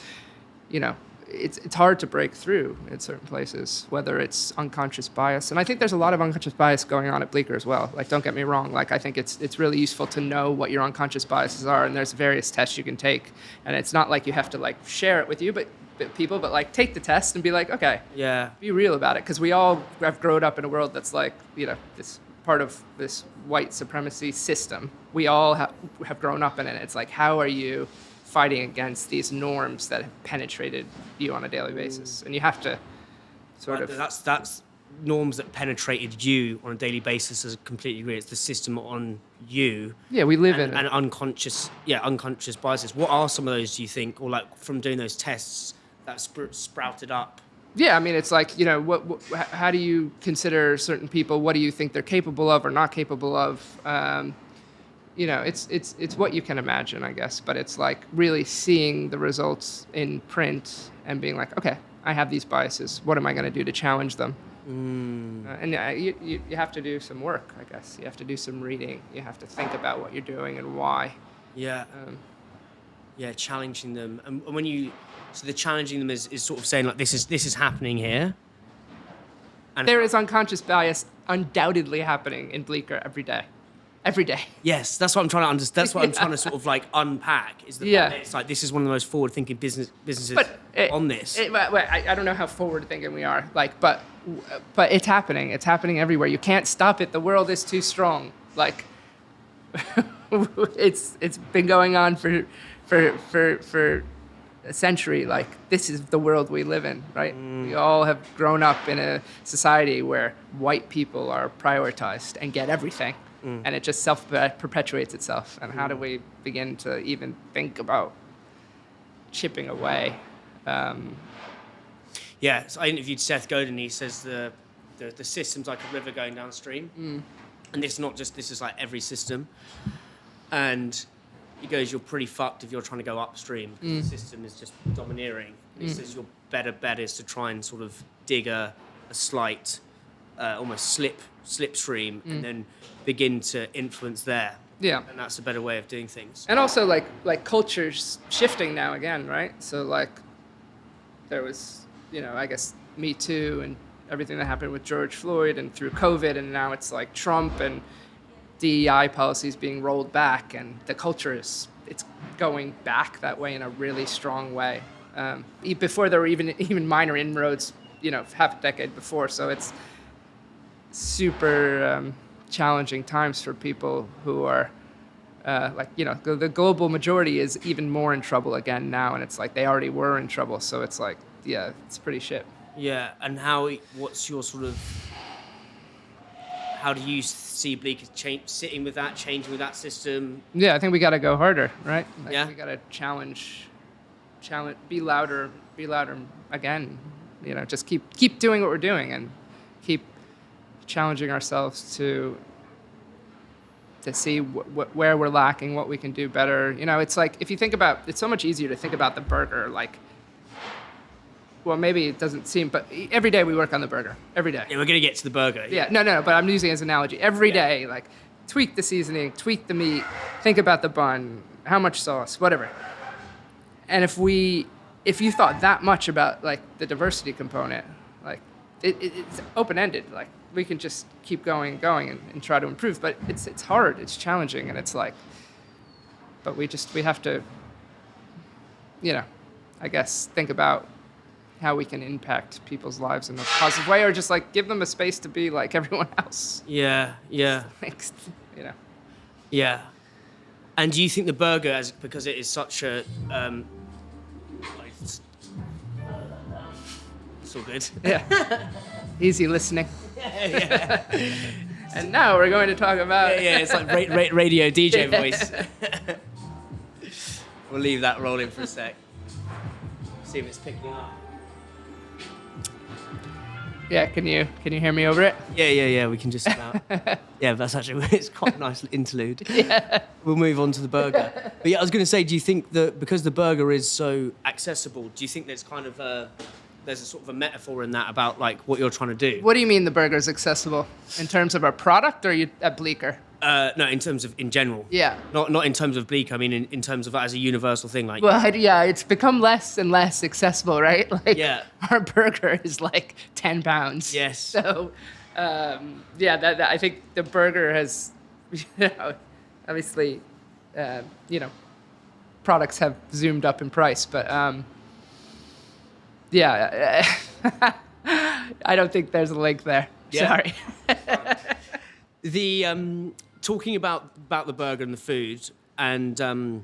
you know, it's hard to break through in certain places, whether it's unconscious bias. And I think there's a lot of unconscious bias going on at Bleecker as well. Like, don't get me wrong. Like, I think it's really useful to know what your unconscious biases are, and there's various tests you can take. And it's not like you have to like share it with you, but people, but like take the test and be like, okay, Yeah. be real about it. Because we all have grown up in a world that's like, you know, this part of this white supremacy system. We all have grown up in it. It's like, how are you fighting against these norms that have penetrated you on a daily basis? And you have to sort of... That's norms that penetrated you on a daily basis. I completely agree. It's the system on you. Yeah, we live in it. And unconscious biases. What are some of those, do you think, or like from doing those tests that sprouted up? Yeah, I mean, it's like, you know, how do you consider certain people? What do you think they're capable of or not capable of? You know, it's what you can imagine, I guess. But it's like really seeing the results in print and being like, okay, I have these biases. What am I going to do to challenge them? And you have to do some work, I guess. You have to do some reading. You have to think about what you're doing and why. Yeah. Challenging them. And when you... So the challenging them is sort of saying, like, this is happening here. And there is unconscious bias undoubtedly happening in Bleecker every day. Every day. Yes, that's what I'm trying to understand. That's what I'm trying to sort of like unpack. Is the fact that it's like this is one of the most forward-thinking businesses on this. I don't know how forward-thinking we are, like, but it's happening. It's happening everywhere. You can't stop it. The world is too strong. Like, it's been going on for a century. Like, this is the world we live in, right? We all have grown up in a society where white people are prioritized and get everything. And it just self-perpetuates itself. And how do we begin to even think about chipping away? Yeah, so I interviewed Seth Godin. He says the system's like a river going downstream. And this is like every system. And he goes, you're pretty fucked if you're trying to go upstream. Because the system is just domineering. He says your better bet is to try and sort of dig a slight, almost slipstream, and then begin to influence there. Yeah. And that's a better way of doing things. And also like culture's shifting now again, right? So like there was, you know, I guess Me Too and everything that happened with George Floyd and through COVID, and now it's like Trump and DEI policies being rolled back, and the culture it's going back that way in a really strong way. Before there were even minor inroads, you know, half a decade before. So it's super challenging times for people who are like, you know, the global majority is even more in trouble again now, and it's like they already were in trouble. So it's like, yeah, it's pretty shit. Yeah, and what's your sort of, how do you see Bleecker changing with that system? Yeah, I think we got to go harder, right? Like, we got to challenge, be louder again. You know, just keep doing what we're doing and keep challenging ourselves to see where we're lacking, what we can do better. You know, it's like, if you think about, it's so much easier to think about the burger, like, well, maybe it doesn't seem, but every day we work on the burger. Every day. Yeah, we're going to get to the burger. Yeah, no, but I'm using it as an analogy. Every day, like, tweak the seasoning, tweak the meat, think about the bun, how much sauce, whatever. And if you thought that much about, like, the diversity component, like, it's open-ended. Like, we can just keep going and try to improve. But it's hard, it's challenging, and it's like, but we have to, you know, I guess, think about how we can impact people's lives in a positive way, or just like give them a space to be like everyone else. Yeah. Thanks, you know. Yeah. And do you think the burger, because it is such a, it's all good. Yeah. Easy listening. Yeah. And now we're going to talk about. Yeah, it's like radio DJ voice. We'll leave that rolling for a sec. See if it's picking up. Yeah, can you hear me over it? Yeah. We can just about. Yeah, that's actually it's quite a nice interlude. Yeah. We'll move on to the burger. But yeah, I was going to say, do you think that because the burger is so accessible, do you think there's kind of there's a sort of a metaphor in that about like what you're trying to do? What do you mean the burger's accessible? In terms of a product, or you at Bleecker? No, in terms of in general. Yeah. Not in terms of Bleecker. I mean, in terms of as a universal thing, like. Well, yeah, it's become less and less accessible, right? Like, Yeah. our burger is like 10 pounds. Yes. So, yeah, that I think the burger has, obviously, products have zoomed up in price, but yeah, I don't think there's a link there. Yeah. Sorry. The talking about the burger and the food and the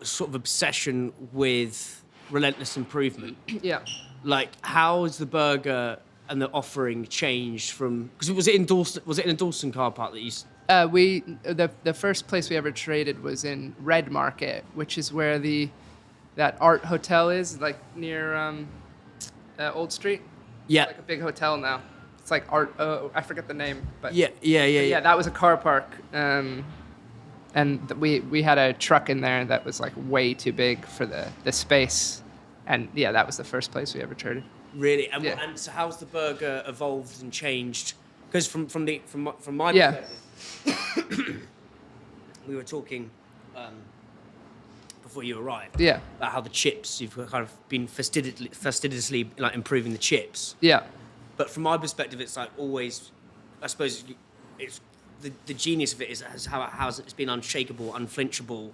sort of obsession with relentless improvement. Yeah. Like, how has the burger and the offering changed from? Because was it in a Dawson car park that you? The first place we ever traded was in Red Market, which is where that art hotel is, like near Old Street. Yeah. It's like a big hotel now. It's like art. I forget the name, but Yeah. that was a car park, and we had a truck in there that was like way too big for the space, and yeah, that was the first place we ever traded. Really, and, Yeah. and so how's the burger evolved and changed? Because from my Yeah. perspective, we were talking before you arrived. Yeah. About how the chips, you've kind of been fastidiously like improving the chips. Yeah. But from my perspective, it's like always, I suppose, it's the genius of it is how it's been unshakable, unflinchable,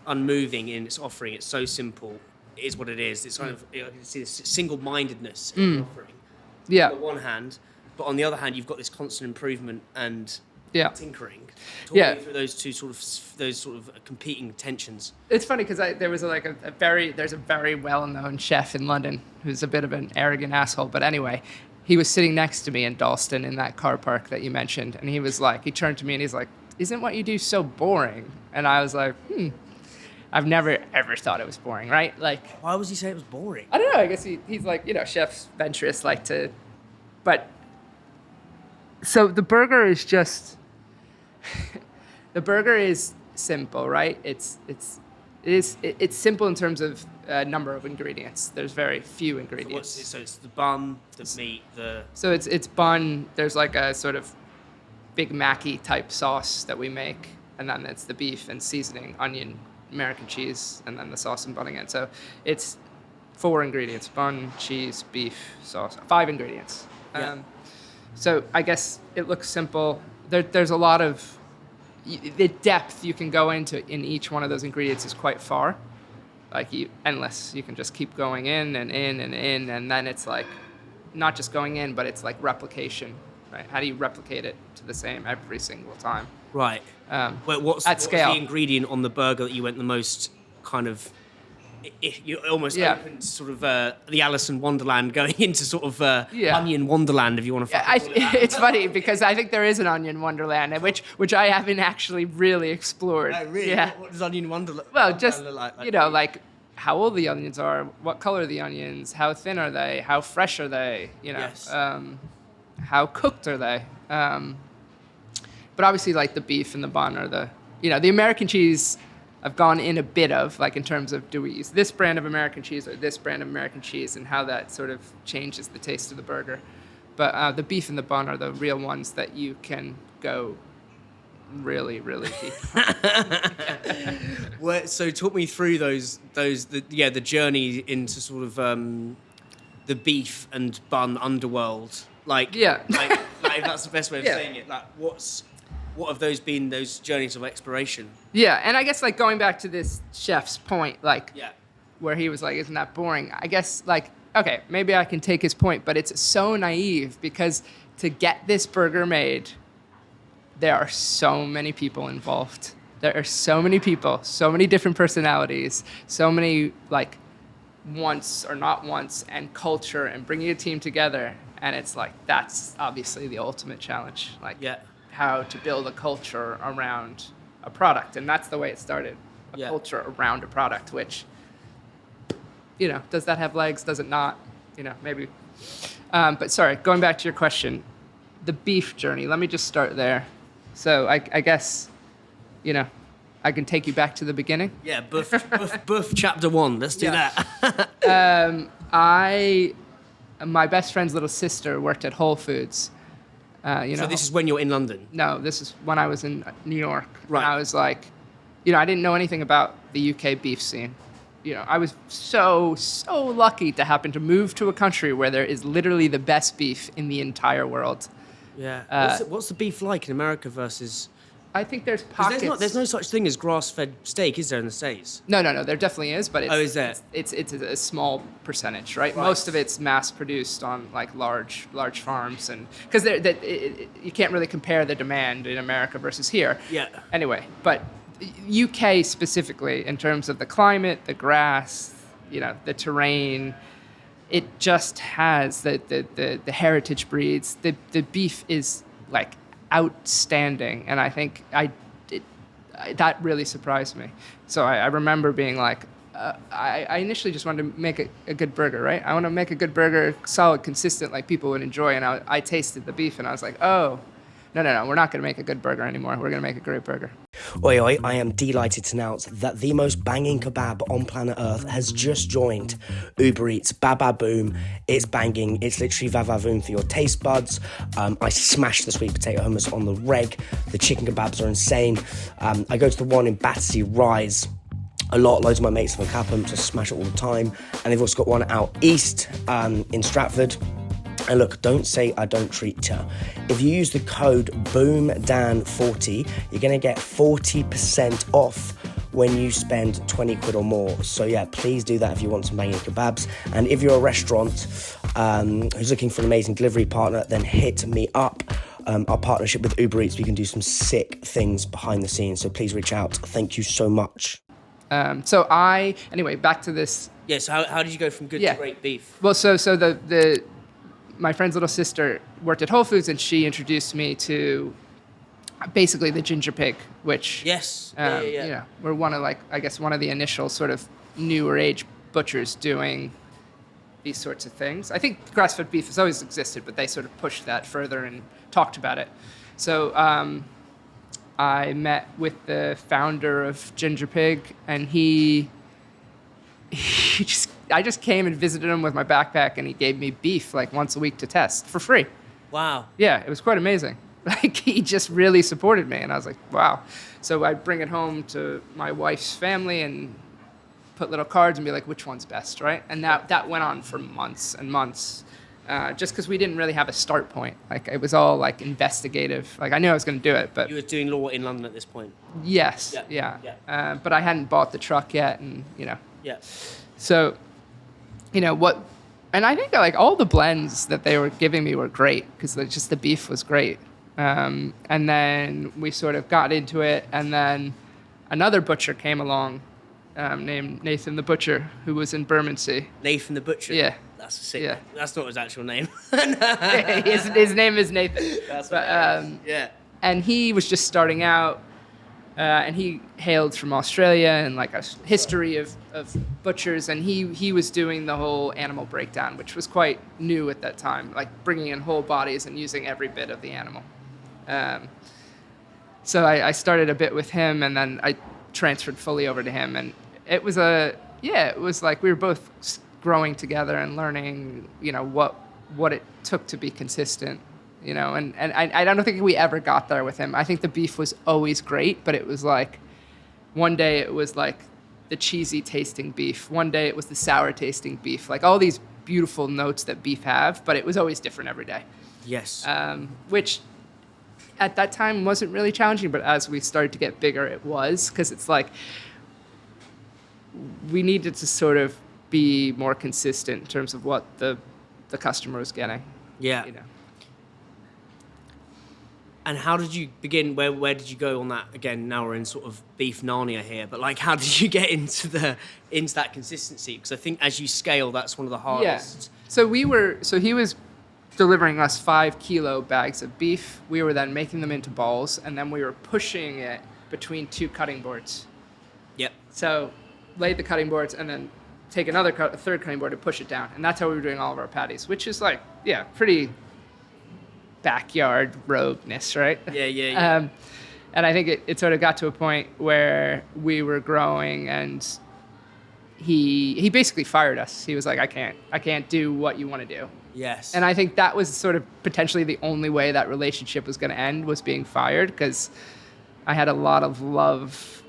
unmoving in its offering. It's so simple. It is what it is. It's kind of, you can see this single-mindedness in the offering. Yeah. On the one hand, but on the other hand, you've got this constant improvement and Yeah. tinkering. Talk Yeah. me through those sort of competing tensions. It's funny because there was there's a very well-known chef in London who's a bit of an arrogant asshole, but anyway, he was sitting next to me in Dalston in that car park that you mentioned, and he turned to me and he's like, "Isn't what you do so boring?" And I was like, I've never ever thought it was boring, right? Like, Why was he saying it was boring? I don't know. I guess he's like, chefs venturous like to, but so the burger is just the burger is simple, right? It's simple in terms of number of ingredients. There's very few ingredients. So it's the bun, the meat, So it's bun. There's like a sort of Big Mac-y type sauce that we make, and then it's the beef and seasoning, onion, American cheese, and then the sauce and bun again. So it's 4 ingredients: bun, cheese, beef, sauce. 5 ingredients. Yeah. So I guess it looks simple. There's a lot of the depth you can go into in each one of those ingredients is quite far. Like endless. You can just keep going in and in and in, and then it's like not just going in, but it's like replication, right? How do you replicate it to the same every single time? right. What's at scale. the ingredient on the burger that you went the most kind of? You almost Yeah. opened sort of the Alice in Wonderland, going into sort of Yeah. Onion Wonderland, if you want to. It's funny because I think there is an Onion Wonderland, which I haven't actually really explored. Oh, really? Yeah. What does Onion Wonderland? Well, just look like? like how old the onions are, what color are the onions, how thin are they, how fresh are they, Yes. how cooked are they. But obviously, like the beef and the bun are the American cheese. I've gone in a bit of, like, in terms of, do we use this brand of American cheese or this brand of American cheese, and how that sort of changes the taste of the burger. But the beef and the bun are the real ones that you can go really, really deep. So talk me through the journey into sort of the beef and bun underworld. Like, Yeah. like if that's the best way of Yeah. saying it. Like, what have those been, those journeys of exploration? Yeah, and I guess, like, going back to this chef's point, like, Yeah. where he was like, isn't that boring? I guess, like, okay, maybe I can take his point, but it's so naive because to get this burger made, there are so many people involved. There are so many people, so many different personalities, so many, like, wants or not wants, and culture, and bringing a team together. And it's like, that's obviously the ultimate challenge. Like, Yeah. how to build a culture around a product. And that's the way it started. A Yeah. culture around a product, which, does that have legs? Does it not? Maybe. But sorry, going back to your question, the beef journey. Let me just start there. So I guess, I can take you back to the beginning. Yeah, buff chapter 1. Let's do that. My best friend's little sister worked at Whole Foods. So this is when you're in London? No, this is when I was in New York. Right. And I was like, I didn't know anything about the UK beef scene. I was so lucky to happen to move to a country where there is literally the best beef in the entire world. Yeah. What's the beef like in America versus... I think there's pockets. There's no such thing as grass-fed steak, is there, in the States? No, there definitely is, but is there? It's a small percentage, right? Most of it's mass-produced on like large farms, and because you can't really compare the demand in America versus here. Yeah. Anyway, but UK specifically, in terms of the climate, the grass, the terrain, it just has the heritage breeds. The beef is like outstanding, and I think that really surprised me. So I remember being like, I initially just wanted to make a good burger, right? I want to make a good burger, solid, consistent, like people would enjoy. And I tasted the beef, and I was like, oh, no, we're not going to make a good burger anymore. We're going to make a great burger. Oi, oi, I am delighted to announce that the most banging kebab on planet Earth has just joined Uber Eats. Bababoom. It's banging. It's literally vavavoom for your taste buds. I smash the sweet potato hummus on the reg. The chicken kebabs are insane. I go to the one in Battersea Rise a lot. Loads of my mates from Clapham just smash it all the time. And they've also got one out east in Stratford. And look, don't say I don't treat ya. If you use the code BOOMDAN40, you're going to get 40% off when you spend 20 quid or more. So yeah, please do that if you want some banging kebabs. And if you're a restaurant who's looking for an amazing delivery partner, then hit me up. Our partnership with Uber Eats, we can do some sick things behind the scenes. So please reach out. Thank you so much. Anyway, back to this. Yeah, so how did you go from good to great beef? Well, so my friend's little sister worked at Whole Foods, and she introduced me to basically the ginger pig, which we're one of one of the initial sort of newer age butchers doing these sorts of things. I think grass-fed beef has always existed, but they sort of pushed that further and talked about it. So I met with the founder of Ginger Pig, and I just came and visited him with my backpack, and he gave me beef like once a week to test for free. Wow. Yeah, it was quite amazing. Like, he just really supported me, and I was like, wow. So I bring it home to my wife's family and put little cards and be like, which one's best, right? And that went on for months and months, just because we didn't really have a start point. Like, it was all like investigative. Like, I knew I was going to do it, but... You were doing law in London at this point? Yes, yeah. But I hadn't bought the truck yet, and, Yeah. So, and I think like all the blends that they were giving me were great, because just the beef was great. And then we sort of got into it, and then another butcher came along named Nathan the Butcher, who was in Bermondsey. Nathan the Butcher? Yeah. That's a sick. Yeah. That's not his actual name. his name is Nathan. That's yeah. And he was just starting out, and he hailed from Australia and like a history of butchers, and he was doing the whole animal breakdown, which was quite new at that time, like bringing in whole bodies and using every bit of the animal. So I started a bit with him, and then I transferred fully over to him, and it was like we were both growing together and learning, what it took to be consistent. And I don't think we ever got there with him. I think the beef was always great, but it was like, one day it was like the cheesy tasting beef. One day it was the sour tasting beef. Like all these beautiful notes that beef have, but it was always different every day. Yes. Which at that time wasn't really challenging, but as we started to get bigger, it was, because it's like we needed to sort of be more consistent in terms of what the customer was getting. Yeah. And how did you begin? Where did you go on that? Again, now we're in sort of beef Narnia here, but like, how did you get into that consistency? Because I think as you scale, that's one of the hardest. Yeah. So he was delivering us 5 kilo bags of beef. We were then making them into balls, and then we were pushing it between 2 cutting boards. Yep. So laid the cutting boards and then take a third cutting board and push it down. And that's how we were doing all of our patties, which is like, yeah, pretty backyard rogueness, right? Yeah. And I think it sort of got to a point where we were growing, and he basically fired us. He was like, I can't do what you want to do. Yes. And I think that was sort of potentially the only way that relationship was going to end, was being fired, because I had a lot of love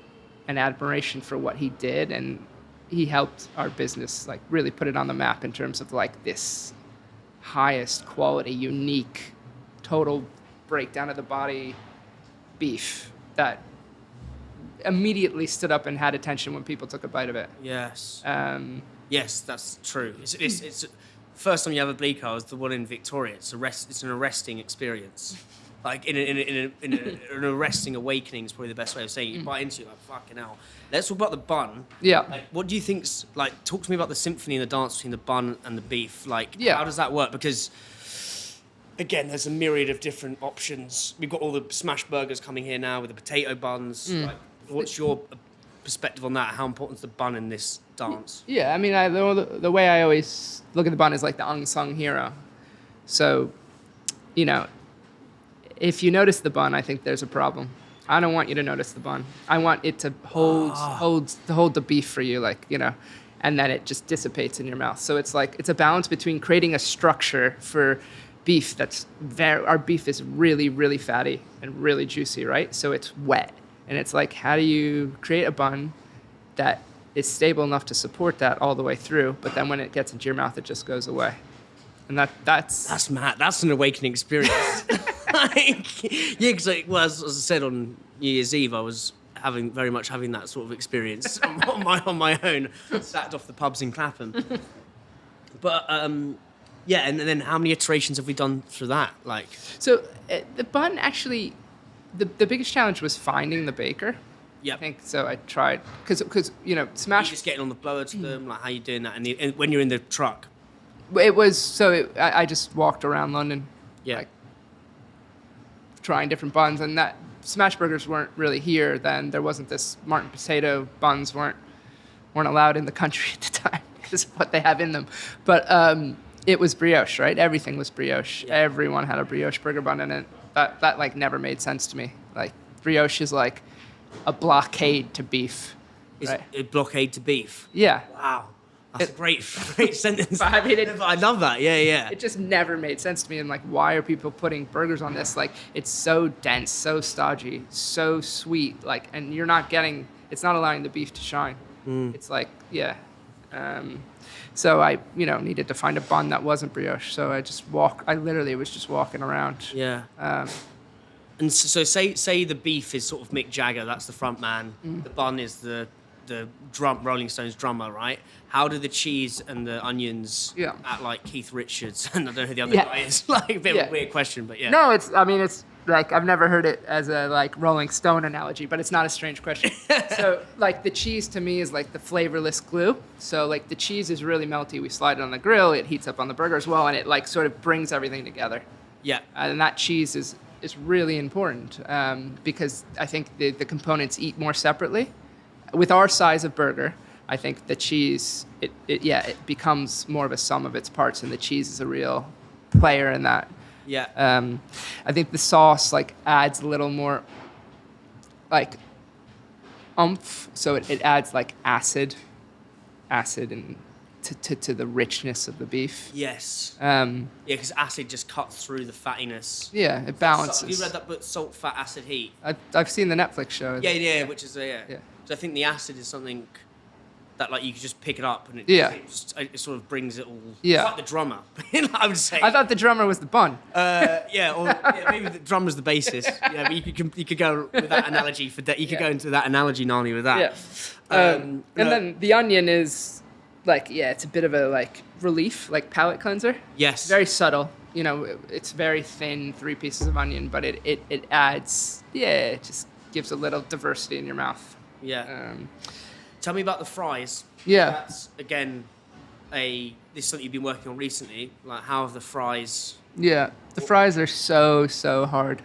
and admiration for what he did, and he helped our business like really put it on the map in terms of like this highest quality, unique, total breakdown of the body beef that immediately stood up and had attention when people took a bite of it. Yes. Yes, that's true. It's first time you have a Bleecker was the one in Victoria. It's an arresting experience. Like an arresting awakening is probably the best way of saying it. You bite into it, like fucking hell. Let's talk about the bun. Yeah. Like, what do you think's like? Talk to me about the symphony and the dance between the bun and the beef. Like, Yeah. how does that work? Because again, there's a myriad of different options. We've got all the smash burgers coming here now with the potato buns. Like, what's your perspective on that? How important is the bun in this dance? Yeah, I mean, the way I always look at the bun is like the unsung hero. So, you know, if you notice the bun, I think there's a problem. I don't want you to notice the bun. I want it to hold the beef for you, like, you know, and then it just dissipates in your mouth. So it's like, it's a balance between creating a structure for beef our beef is really, really fatty and really juicy, right? So it's wet. And it's like, how do you create a bun that is stable enough to support that all the way through, but then when it gets into your mouth, it just goes away. And that's mad. That's an awakening experience. Like, yeah, because as I said on New Year's Eve, I was very much having that sort of experience on my own, sacked off the pubs in Clapham. But yeah, and then how many iterations have we done through that? Like, so the bun actually, the biggest challenge was finding the baker. yeah, I think so. I tried because you know, you smash. just getting on the blower to them. Like, how you doing that? And when you're in the truck, It was so. I just walked around London, yeah, like, trying different buns, and that smash burgers weren't really here then. There wasn't this Martin potato buns weren't allowed in the country at the time because of what they have in them. But it was brioche, right? Everything was brioche. Yeah. Everyone had a brioche burger bun in it. That like never made sense to me. Like, brioche is like a blockade to beef. is Right? a blockade to beef. Yeah. Wow, that's a great sentence. But I mean, I love that. Yeah. It just never made sense to me. And like, why are people putting burgers on this? Like, it's so dense, so stodgy, so sweet. Like, and it's not allowing the beef to shine. It's like, yeah. So I, needed to find a bun that wasn't brioche. So I literally was just walking around. Yeah. And so say the beef is sort of Mick Jagger, that's the front man. The bun is the Rolling Stones drummer, right? How do the cheese and the onions act like Keith Richards? And I don't know who the other guy is. Like, a bit of a weird question, but yeah. No, it's like, I've never heard it as a like Rolling Stone analogy, but it's not a strange question. So like, the cheese to me is like the flavorless glue. So like, the cheese is really melty. We slide it on the grill, it heats up on the burger as well, and it like sort of brings everything together. Yeah. And that cheese is really important because I think the components eat more separately. With our size of burger, I think the cheese, it becomes more of a sum of its parts, and the cheese is a real player in that. Yeah. I think the sauce like adds a little more like oomph, so it adds like acid and to the richness of the beef. Yes. Yeah, because acid just cuts through the fattiness. it balances. Have you read that book, Salt, Fat, Acid, Heat? I've seen the Netflix show. Yeah, which is Yeah. So I think the acid is something that like you can just pick it up and it sort of brings it all. Yeah. It's like the drummer, I would say. I thought the drummer was the bun. Maybe the drummer's the bassist. Yeah, but you could go with that analogy go into that analogy, Nani, with that. Yeah. And then the onion is like, it's a bit of a like relief, like palate cleanser. Yes. Very subtle. It's very thin, 3 pieces of onion, but it adds, it just gives a little diversity in your mouth. Yeah. Tell me about the fries. Yeah. That's, again, this is something you've been working on recently. Like, how have the fries... Yeah. The fries are so hard.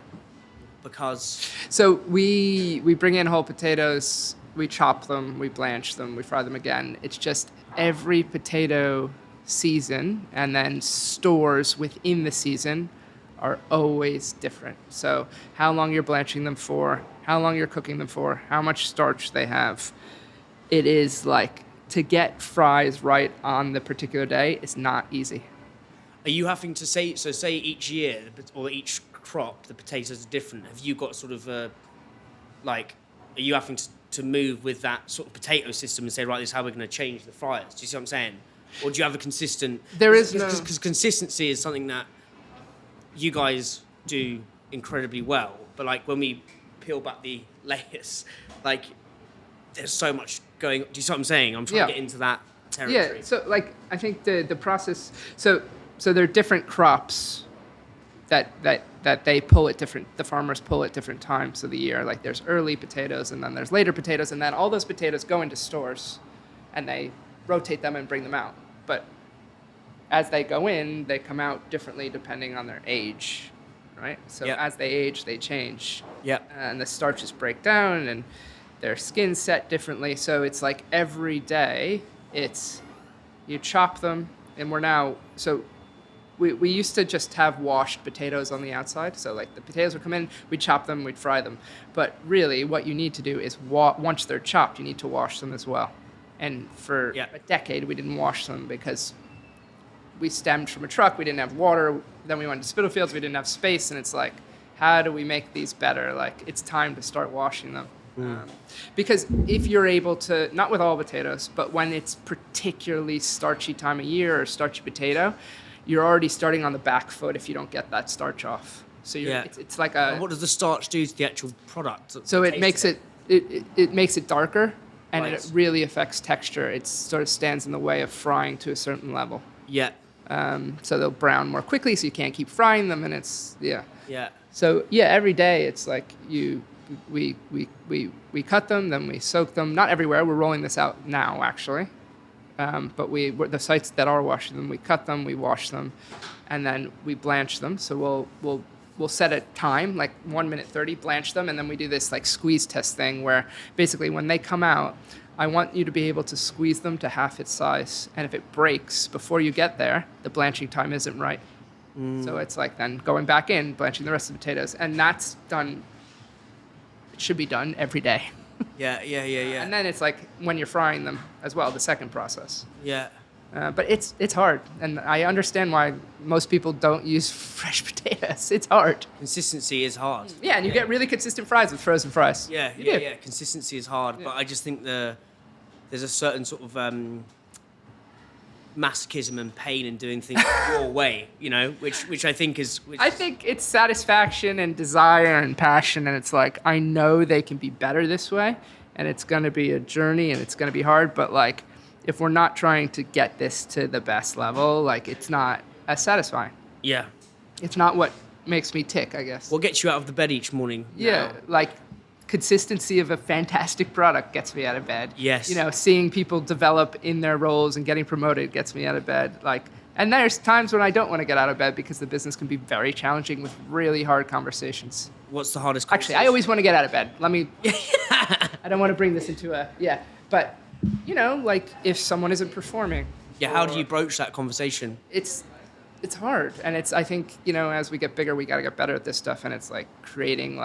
Because... So we bring in whole potatoes we chop them, we blanch them, we fry them again. It's just every potato season and then stores within the season are always different. So how long you're blanching them for, how long you're cooking them for, how much starch they have. It is like, to get fries right on the particular day is not easy. Are you having to say each year or each crop, the potatoes are different? Have you got sort of are you having to move with that sort of potato system and say, right, this is how we're going to change the fryers? Do you see what I'm saying? Or do you have a consistent... Because consistency is something that you guys do incredibly well. But like when we peel back the layers, like there's so much going... Do you see what I'm saying? I'm trying to get into that territory. Yeah, so like I think the process... So there are different crops that they pull at the farmers pull at different times of the year. Like there's early potatoes and then there's later potatoes, and then all those potatoes go into stores and they rotate them and bring them out. But as they go in, they come out differently depending on their age, right? So as they age, they change. Yeah. And the starches break down and their skin's set differently. So it's like every day you chop them, and we used to just have washed potatoes on the outside. So like the potatoes would come in, we'd chop them, we'd fry them. But really what you need to do is once they're chopped, you need to wash them as well. And for a decade, we didn't wash them because we stemmed from a truck, we didn't have water. Then we went to Spitalfields, we didn't have space. And it's like, how do we make these better? Like, it's time to start washing them. Because if you're able to, not with all potatoes, but when it's particularly starchy time of year or starchy potato, you're already starting on the back foot if you don't get that starch off. So it's like a... And what does the starch do to the actual product? So it makes it makes it darker, and it really affects texture. It sort of stands in the way of frying to a certain level. Yeah. So they'll brown more quickly, so you can't keep frying them, and it's... Yeah. So every day it's like we cut them, then we soak them. Not everywhere. We're rolling this out now, actually. But the sites that are washing them, we cut them, we wash them, and then we blanch them. So we'll set a time, like 1 minute 30, blanch them, and then we do this like squeeze test thing where basically when they come out, I want you to be able to squeeze them to half its size, and if it breaks before you get there, the blanching time isn't right. So it's like then going back in, blanching the rest of the potatoes, and that's done. It should be done every day. Yeah. And then it's like when you're frying them as well, the second process. Yeah. But it's hard, and I understand why most people don't use fresh potatoes. It's hard. Consistency is hard. Yeah, and you get really consistent fries with frozen fries. Yeah. Consistency is hard, but I just think there's a certain sort of masochism and pain in doing things your way, which I think is... I think it's satisfaction and desire and passion, and it's like, I know they can be better this way, and it's going to be a journey, and it's going to be hard, but like, if we're not trying to get this to the best level, like, it's not as satisfying. Yeah. It's not what makes me tick, I guess. What gets you out of the bed each morning? Yeah, like... consistency of a fantastic product gets me out of bed. Yes. Seeing people develop in their roles and getting promoted gets me out of bed. And there's times when I don't want to get out of bed because the business can be very challenging with really hard conversations. What's the hardest conversation? Actually, I always want to get out of bed. I don't want to bring this into but if someone isn't performing. Yeah, how do you broach that conversation? It's hard. And I think, as we get bigger, we got to get better at this stuff. And it's like creating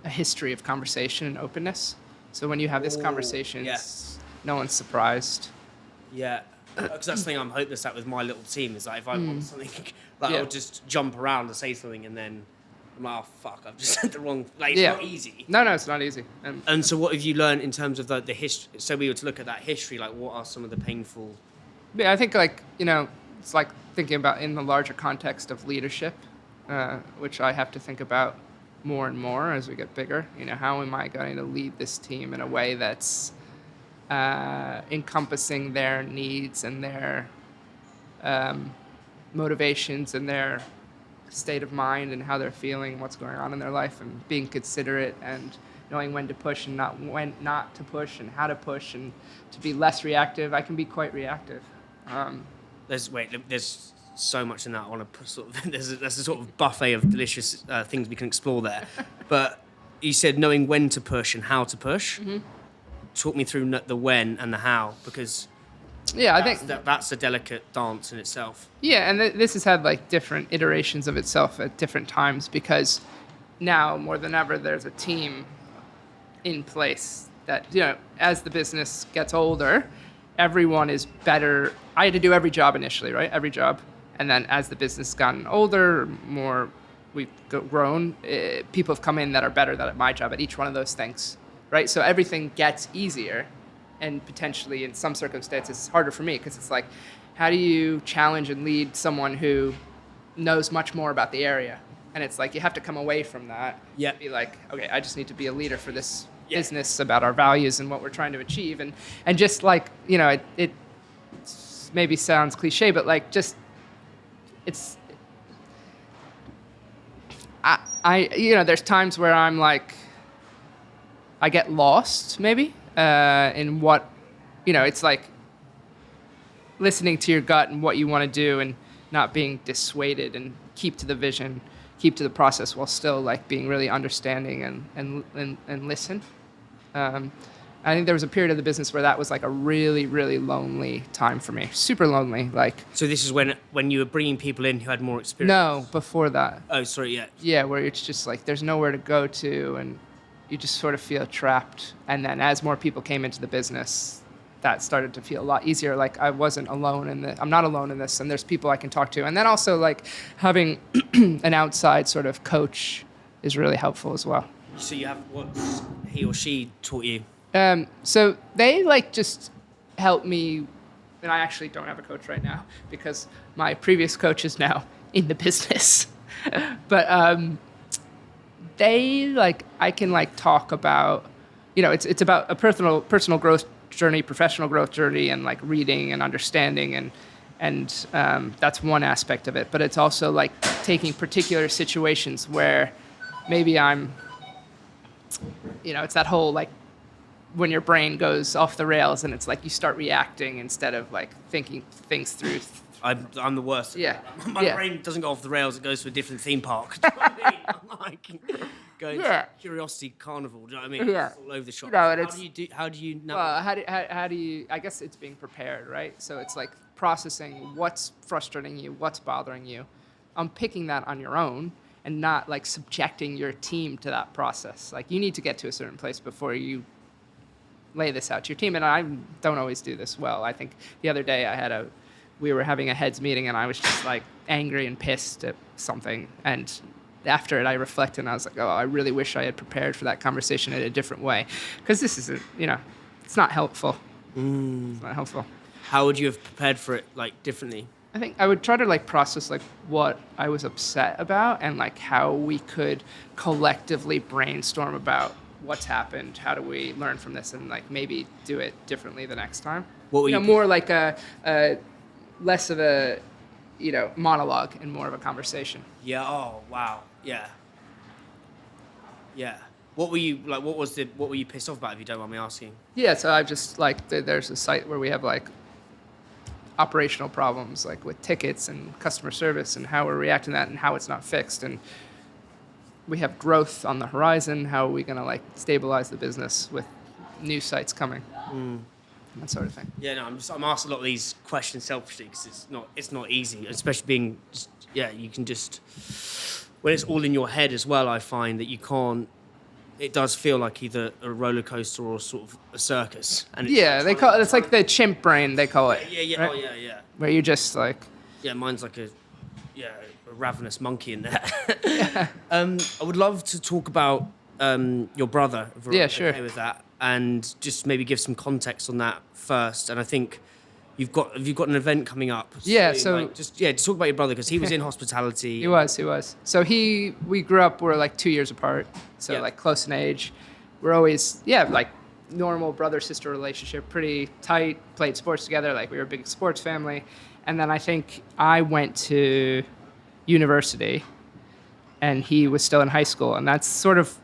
a history of conversation and openness. So when you have this conversation, no one's surprised. Yeah. Because that's the thing I'm hopeless at with my little team is if I want something, I'll just jump around and say something, and then I'm like, oh, fuck, I've just said the wrong... it's not easy. No, it's not easy. And so what have you learned in terms of the history? So we were to look at that history, what are some of the painful... Yeah, I think, it's like thinking about in the larger context of leadership, which I have to think about more and more as we get bigger. How am I going to lead this team in a way that's encompassing their needs and their motivations and their state of mind and how they're feeling, what's going on in their life, and being considerate and knowing when to push and when not to push and how to push and to be less reactive. I can be quite reactive. There's so much in that. I want to there's a sort of buffet of delicious things we can explore there. But you said knowing when to push and how to push. Mm-hmm. Talk me through the when and the how, because Yeah, I think that's a delicate dance in itself. Yeah, and this has had like different iterations of itself at different times, because now more than ever there's a team in place that, as the business gets older, everyone is better. I had to do every job initially, right? Every job. And then as the business has gotten older, more we've grown, people have come in that are better at my job at each one of those things, right? So everything gets easier, and potentially in some circumstances it's harder for me, because it's like, how do you challenge and lead someone who knows much more about the area? And it's like, you have to come away from that. Yeah. Be like, okay, I just need to be a leader for this business about our values and what we're trying to achieve. And just like, it maybe sounds cliche, but like, just, it's, there's times where I'm like, I get lost maybe in what, it's like listening to your gut and what you want to do, and not being dissuaded, and keep to the vision, keep to the process, while still like being really understanding and listen. I think there was a period of the business where that was like a really, really lonely time for me. Super lonely. Like. So this is when you were bringing people in who had more experience? No, before that. Oh, sorry, yeah. Yeah, where it's just like there's nowhere to go to, and you just sort of feel trapped. And then as more people came into the business, that started to feel a lot easier. Like I wasn't alone in this. I'm not alone in this, and there's people I can talk to. And then also like having an outside sort of coach is really helpful as well. So you have what he or she taught you? So they like just help me, and I actually don't have a coach right now because my previous coach is now in the business. But they like, I can like talk about, it's about a personal growth journey, professional growth journey, and like reading and understanding, and that's one aspect of it. But it's also like taking particular situations where maybe I'm, it's that whole like when your brain goes off the rails, and it's like you start reacting instead of like thinking things through. I'm the worst. Yeah. My brain doesn't go off the rails; it goes to a different theme park. Do you know what I mean? I'm like going to Curiosity Carnival. Do you know what I mean? Yeah. It's all over the shop. And How do you know? Well, how do you? I guess it's being prepared, right? So it's like processing what's frustrating you, what's bothering you, picking that on your own, and not like subjecting your team to that process. Like you need to get to a certain place before you lay this out to your team. And I don't always do this well. I think the other day we were having a heads meeting, and I was just like angry and pissed at something. And after it, I reflected, and I was like, oh, I really wish I had prepared for that conversation in a different way. Because this isn't, it's not helpful. It's not helpful. How would you have prepared for it, like, differently? I think I would try to like process like what I was upset about, and like how we could collectively brainstorm about what's happened, how do we learn from this, and like maybe do it differently the next time. What were you more like a less of a monologue and more of a conversation. Yeah. Oh wow. Yeah. Yeah. What were you like? What were you pissed off about, if you don't mind me asking? Yeah. So I've just like there's a site where we have like operational problems, like with tickets and customer service, and how we're reacting to that, and how it's not fixed, and we have growth on the horizon. How are we going to like stabilize the business with new sites coming? That sort of thing. Yeah, no, I'm asked a lot of these questions selfishly because it's not easy, especially being you can just when it's all in your head as well. I find that you can't. It does feel like either a roller coaster or sort of a circus. And it's like the chimp brain, they call it. Yeah. Right? Oh yeah. Where you just like. Yeah, mine's like a ravenous monkey in there. I would love to talk about your brother. If we're okay with that, and just maybe give some context on that first. And I think you've got an event coming up. So just talk about your brother, because he was in hospitality. He was. So we grew up. We're like 2 years apart. So like close in age. We're always like normal brother-sister relationship, pretty tight. Played sports together. Like we were a big sports family. And then I think I went to university, and he was still in high school, and that's sort of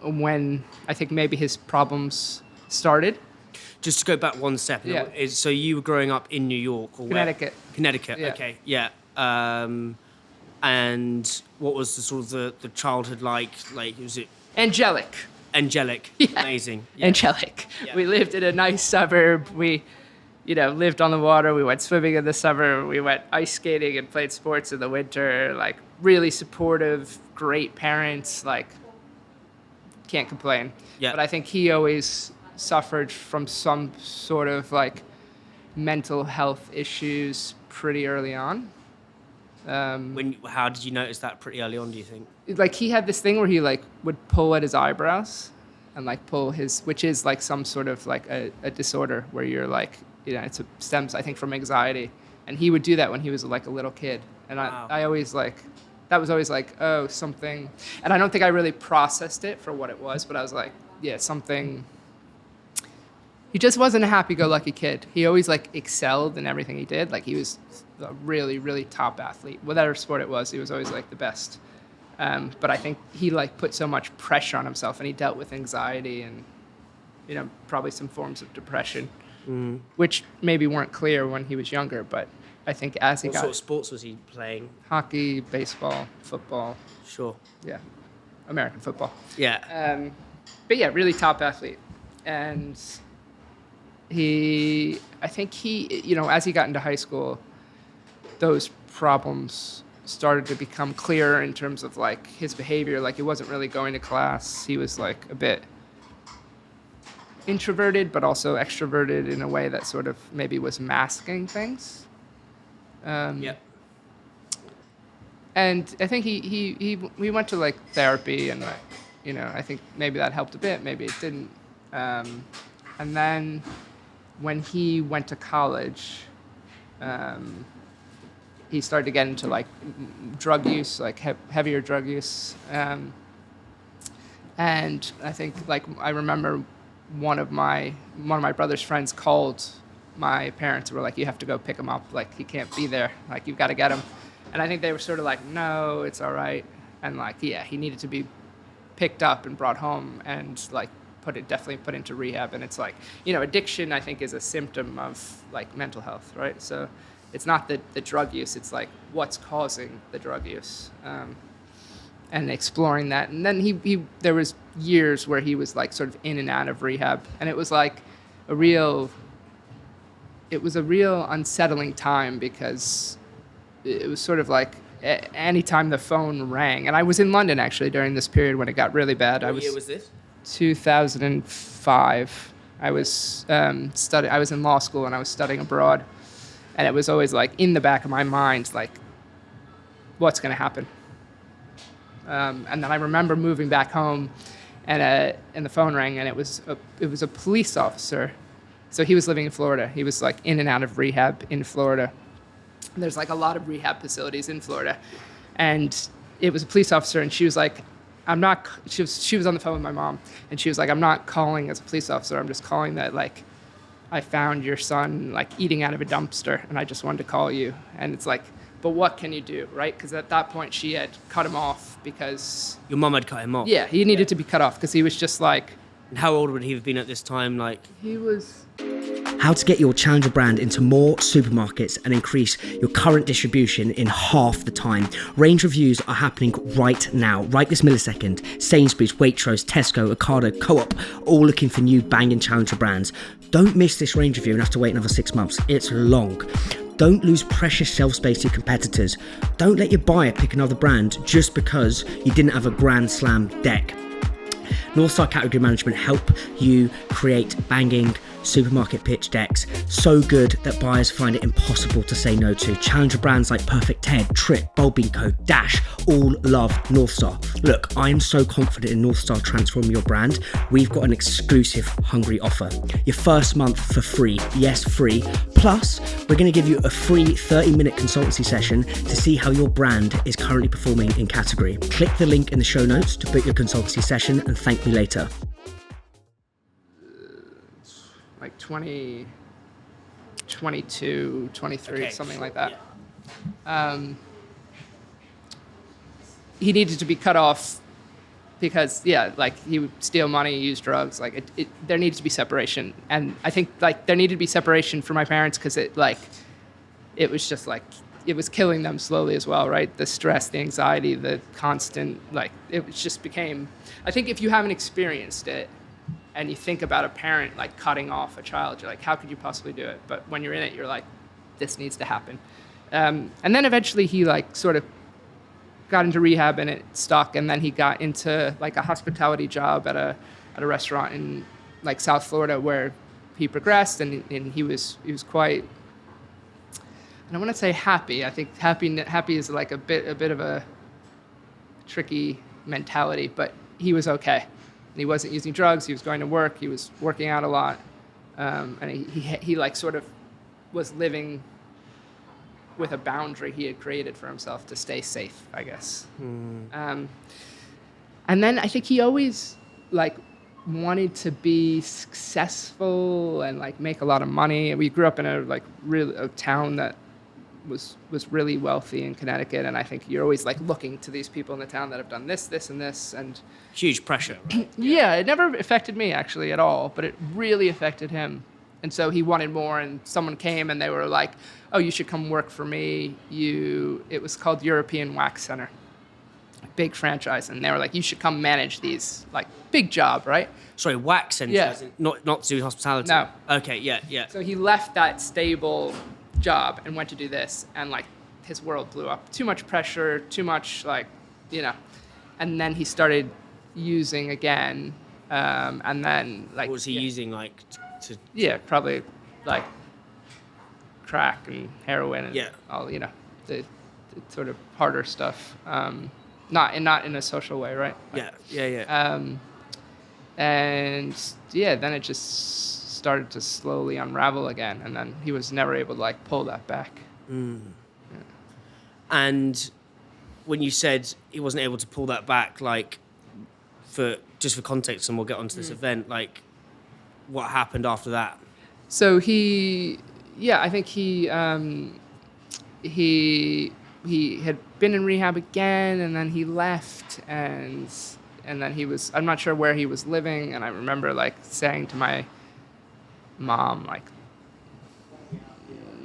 when I think maybe his problems started. Just to go back one step, so you were growing up in New York, or Connecticut. Where? Connecticut. Yeah. Okay, yeah. And what was the sort of the childhood like? Like, was it Angelic. Yeah. Amazing. Yeah. Angelic. Yeah. We lived in a nice suburb. We, lived on the water. We went swimming in the summer. We went ice skating and played sports in the winter. Like, really supportive, great parents. Like, can't complain. Yeah. But I think he always suffered from some sort of like mental health issues pretty early on. How did you notice that pretty early on, do you think? Like, he had this thing where he like would pull at his eyebrows and like pull his, which is like some sort of like a disorder where you're like, stems, I think, from anxiety. And he would do that when he was like a little kid. And Wow. I always like, that was always like, oh, something. And I don't think I really processed it for what it was, but I was like, yeah, something. He just wasn't a happy-go-lucky kid. He always like excelled in everything he did. Like, he was a really, really top athlete. Whatever sport it was, he was always like the best. But I think he like put so much pressure on himself, and he dealt with anxiety and, probably some forms of depression, which maybe weren't clear when he was younger. But I think as he What got sort of sports was he playing? hockey, baseball, football, Sure. yeah, American football. Yeah. But yeah, really top athlete. And I think he, as he got into high school, those problems started to become clearer in terms of like his behavior. Like, he wasn't really going to class. He was like a bit introverted, but also extroverted in a way that sort of maybe was masking things. Yeah. And I think we went to like therapy, and I think maybe that helped a bit, maybe it didn't. And then when he went to college, he started to get into like drug use, like heavier drug use. And I think like I remember one of my brother's friends called my parents and were like, you have to go pick him up. Like, he can't be there. Like, you've got to get him. And I think they were sort of like, no, it's all right. And like, yeah, he needed to be picked up and brought home and like definitely put into rehab. And it's like, addiction, I think, is a symptom of like mental health, right? So it's not the drug use, it's like what's causing the drug use, and exploring that. And then he there was years where he was like sort of in and out of rehab, and it was like a real unsettling time, because it was sort of like anytime the phone rang, and I was in London actually during this period when it got really bad. What year was this? 2005. I was I was in law school and I was studying abroad, and it was always like in the back of my mind, like, what's going to happen? And then I remember moving back home, and the phone rang, and it was a police officer. So he was living in Florida. He was like in and out of rehab in Florida. And there's like a lot of rehab facilities in Florida, and it was a police officer, and she was like, she was on the phone with my mom, and she was like, I'm not calling as a police officer. I'm just calling that like I found your son like eating out of a dumpster, and I just wanted to call you. And it's like, but what can you do, right? Because at that point she had cut him off because... Your mum had cut him off? Yeah, he needed to be cut off because he was just like... And how old would he have been at this time? Like, he was... How to get your challenger brand into more supermarkets and increase your current distribution in half the time. Range reviews are happening right now, right this millisecond. Sainsbury's, Waitrose, Tesco, Ocado, Co-op, all looking for new banging challenger brands. Don't miss this range review and have to wait another 6 months. It's long. Don't lose precious shelf space to your competitors. Don't let your buyer pick another brand just because you didn't have a Grand Slam deck. Northstar Category Management help you create banging supermarket pitch decks so good that buyers find it impossible to say no to. Challenger brands like Perfect Ted, Trip, Bulb & Co, Dash all love Northstar. Look, I am so confident in Northstar transforming your brand. We've got an exclusive Hungry offer. Your first month for free. Yes, free. Plus, we're going to give you a free 30-minute consultancy session to see how your brand is currently performing in category. Click the link in the show notes to book your consultancy session and thank me later. Like 20, 22, 23, okay, something sure, like that. Yeah. He needed to be cut off because, yeah, like he would steal money, use drugs. Like there needed to be separation. And I think like there needed to be separation for my parents because it was just like, it was killing them slowly as well, right? The stress, the anxiety, the constant, like, it just became, I think if you haven't experienced it and you think about a parent, like, cutting off a child, you're like, how could you possibly do it? But when you're in it, you're like, this needs to happen. And then eventually he, like, sort of got into rehab and it stuck, and then he got into, like, a hospitality job at a restaurant in, like, South Florida where he progressed, and he was quite, I don't want to say happy. I think happy is like a bit of a tricky mentality, but he was okay. And he wasn't using drugs. He was going to work. He was working out a lot, and he like sort of was living with a boundary he had created for himself to stay safe, I guess. And then I think he always like wanted to be successful and like make a lot of money. We grew up in a town that was really wealthy in Connecticut, and I think you're always like looking to these people in the town that have done this, and this, and Huge pressure, right? yeah, it never affected me actually at all, but it really affected him. And so he wanted more, and someone came and they were like, oh, you should come work for me. It was called European Wax Center, big franchise, and they were like, you should come manage these, like, big job, right? Sorry, wax centers, Yeah. not to do hospitality. No. Okay, yeah. So he left that stable job and went to do this, and like his world blew up. Too much pressure, too much, like, and then he started using again, and then like, What was he using, like, to? Yeah, probably like crack and heroin and Yeah. all, the sort of harder stuff. Not in a social way, right? Yeah. And yeah, then it just started to slowly unravel again, and then he was never able to like pull that back. And when you said he wasn't able to pull that back, like, for context, and we'll get onto this event, like, what happened after that? So I think he had been in rehab again, and then he left, and then I'm not sure where he was living, and I remember like saying to my mom, like,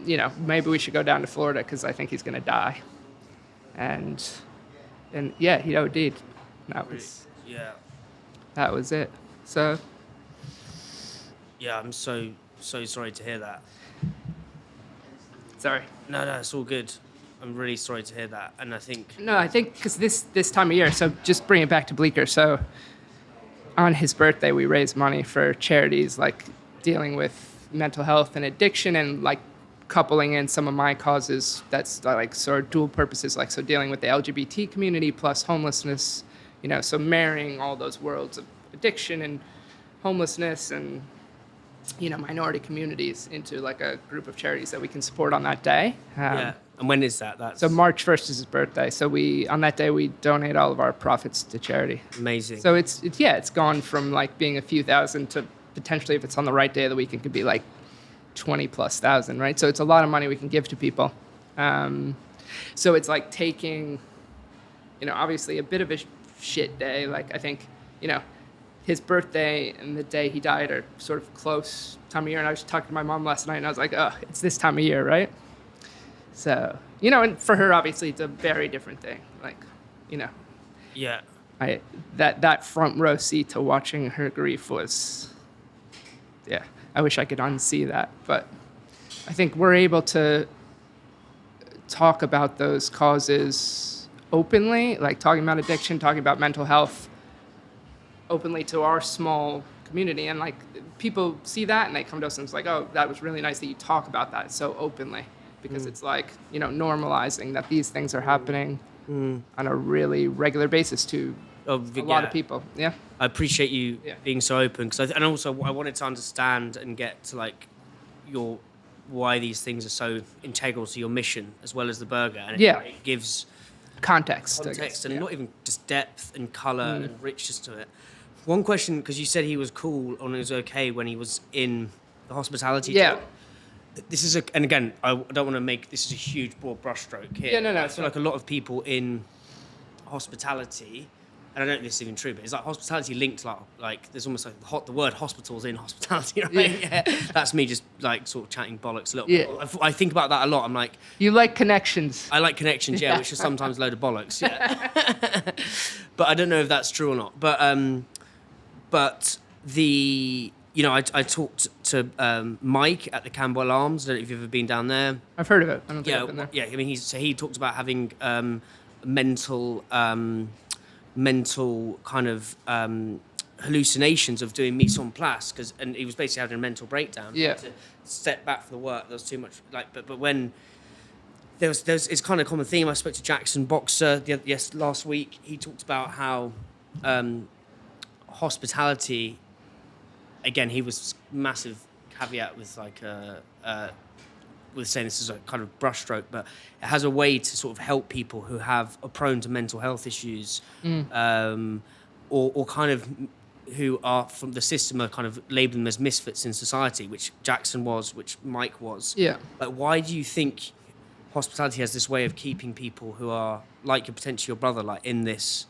maybe we should go down to Florida because I think he's gonna die, and yeah, he OD'd. That was it. So yeah, I'm so sorry to hear that. sorry. No, it's all good. I'm really sorry to hear that, and I think because this time of year, so just bring it back to Bleecker. So on his birthday, we raise money for charities like dealing with mental health and addiction, and like coupling in some of my causes that's like sort of dual purposes, like so dealing with the LGBT community plus homelessness, so marrying all those worlds of addiction and homelessness and minority communities into like a group of charities that we can support on that day. yeah. And when is that? So March 1st is his birthday. So on that day we donate all of our profits to charity. Amazing. So it's gone from like being a few thousand to potentially, if it's on the right day of the week, it could be like 20,000+, right? So it's a lot of money we can give to people. So it's like taking, obviously a bit of a shit day. Like I think, his birthday and the day he died are sort of close time of year. And I was talking to my mom last night, and I was like, oh, it's this time of year, right? So, and for her, obviously, it's a very different thing. Like, Yeah. that front row seat to watching her grief was, yeah, I wish I could unsee that. But I think we're able to talk about those causes openly, like talking about addiction, talking about mental health openly to our small community. And like people see that and they come to us and it's like, oh, that was really nice that you talk about that so openly, because it's like, normalizing that these things are happening on a really regular basis to a lot of people. Yeah. I appreciate you being so open, and also I wanted to understand and get to like why these things are so integral to your mission as well as the burger, and it gives context and not even just depth and color and richness to it. One question, because you said he was cool and it was okay when he was in the hospitality job. This is and again, I don't want to make this is a huge broad brushstroke here. Yeah, no. I feel like a lot of people in hospitality and I don't know if this is even true, but it's like hospitality linked, like there's almost like the word hospital's in hospitality, right? Yeah. That's me just like sort of chatting bollocks a little bit. I think about that a lot. I'm like, You like connections. I like connections, yeah, which is sometimes a load of bollocks, yeah. But I don't know if that's true or not. But I talked to Mike at the Campbell Arms. I don't know if you've ever been down there. I've heard of it. I don't think I've been there. Yeah. I mean, he talked about having mental kind of hallucinations of doing mise en place, and he was basically having a mental breakdown. Yeah. To step back from the work, there was too much. But when there's it's kind of a common theme. I spoke to Jackson Boxer last week. He talked about how hospitality. Again, he was massive caveat with with saying this is a kind of brushstroke, but it has a way to sort of help people who are prone to mental health issues, or kind of who are from the system are kind of labelling them as misfits in society, which Jackson was, which Mike was. Yeah. But why do you think hospitality has this way of keeping people who are like potentially your brother, like in this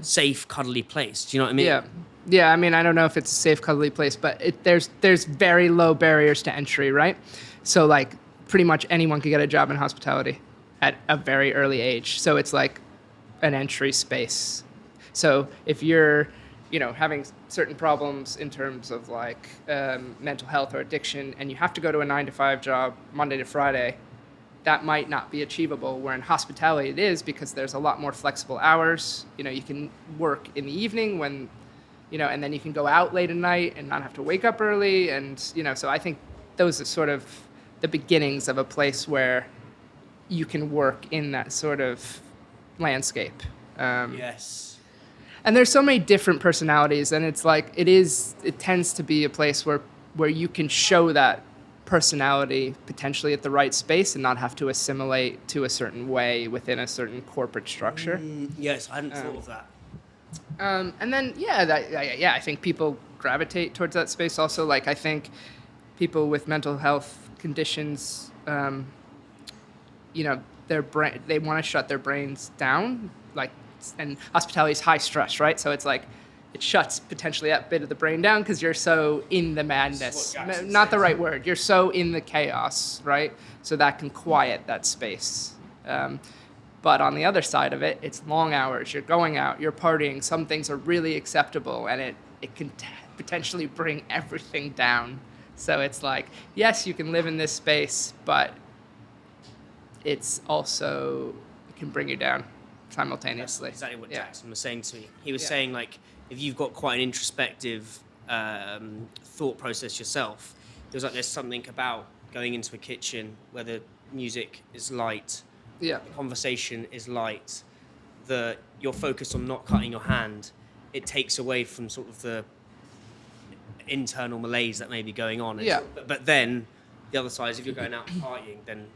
safe, cuddly place? Do you know what I mean? Yeah. I mean, I don't know if it's a safe, cuddly place, but there's very low barriers to entry, right? So like pretty much anyone could get a job in hospitality at a very early age. So it's like an entry space. So if you're, having certain problems in terms of like mental health or addiction, and you have to go to a 9-to-5 job Monday to Friday, that might not be achievable. Where in hospitality it is, because there's a lot more flexible hours. You can work in the evening when, and then you can go out late at night and not have to wake up early. And, so I think those are sort of the beginnings of a place where you can work in that sort of landscape. Yes. And there's so many different personalities, and it's like it tends to be a place where you can show that personality potentially at the right space and not have to assimilate to a certain way within a certain corporate structure. Yes, I hadn't thought of that. And then, I think people gravitate towards that space also. Like, I think people with mental health conditions, their brain, they want to shut their brains down. Like, and hospitality is high stress, right? So it's like it shuts potentially that bit of the brain down because you're so in the madness. Not the right word. You're so in the chaos, right? So that can quiet that space. But on the other side of it, it's long hours. You're going out, you're partying. Some things are really acceptable, and it can potentially bring everything down. So it's like, yes, you can live in this space, but it's also, it can bring you down simultaneously. That's exactly what Jackson was saying to me. He was saying, like, if you've got quite an introspective thought process yourself, there's something about going into a kitchen where the music is light, the conversation is light, you're focused on not cutting your hand. It takes away from sort of the internal malaise that may be going on. But then the other side is if you're going out and partying, then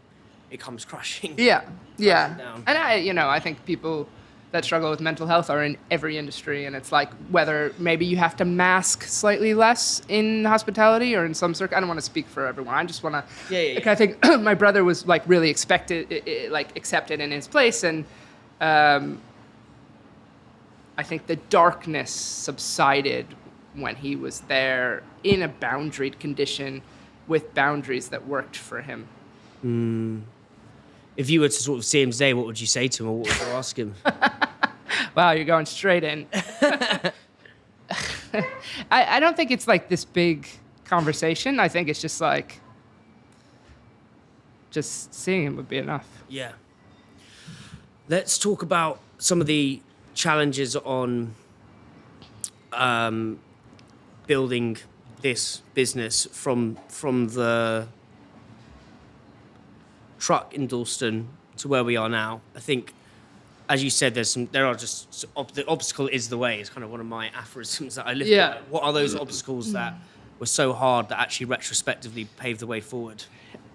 it comes crushing. Down. And I think people that struggle with mental health are in every industry, and it's like whether maybe you have to mask slightly less in hospitality or in some circle. I don't want to speak for everyone. I just want to. Like, I think my brother was like really accepted in his place, and I think the darkness subsided when he was there in a boundaried condition with boundaries that worked for him. If you were to sort of see him today, what would you say to him, or what would you ask him? Wow, you're going straight in. I don't think it's like this big conversation. I think it's just like, just seeing him would be enough. Yeah. Let's talk about some of the challenges on building this business from the truck in Dalston to where we are now. I think, as you said, the obstacle is the way. It's kind of one of my aphorisms that I live by. What are those obstacles that were so hard that actually retrospectively paved the way forward?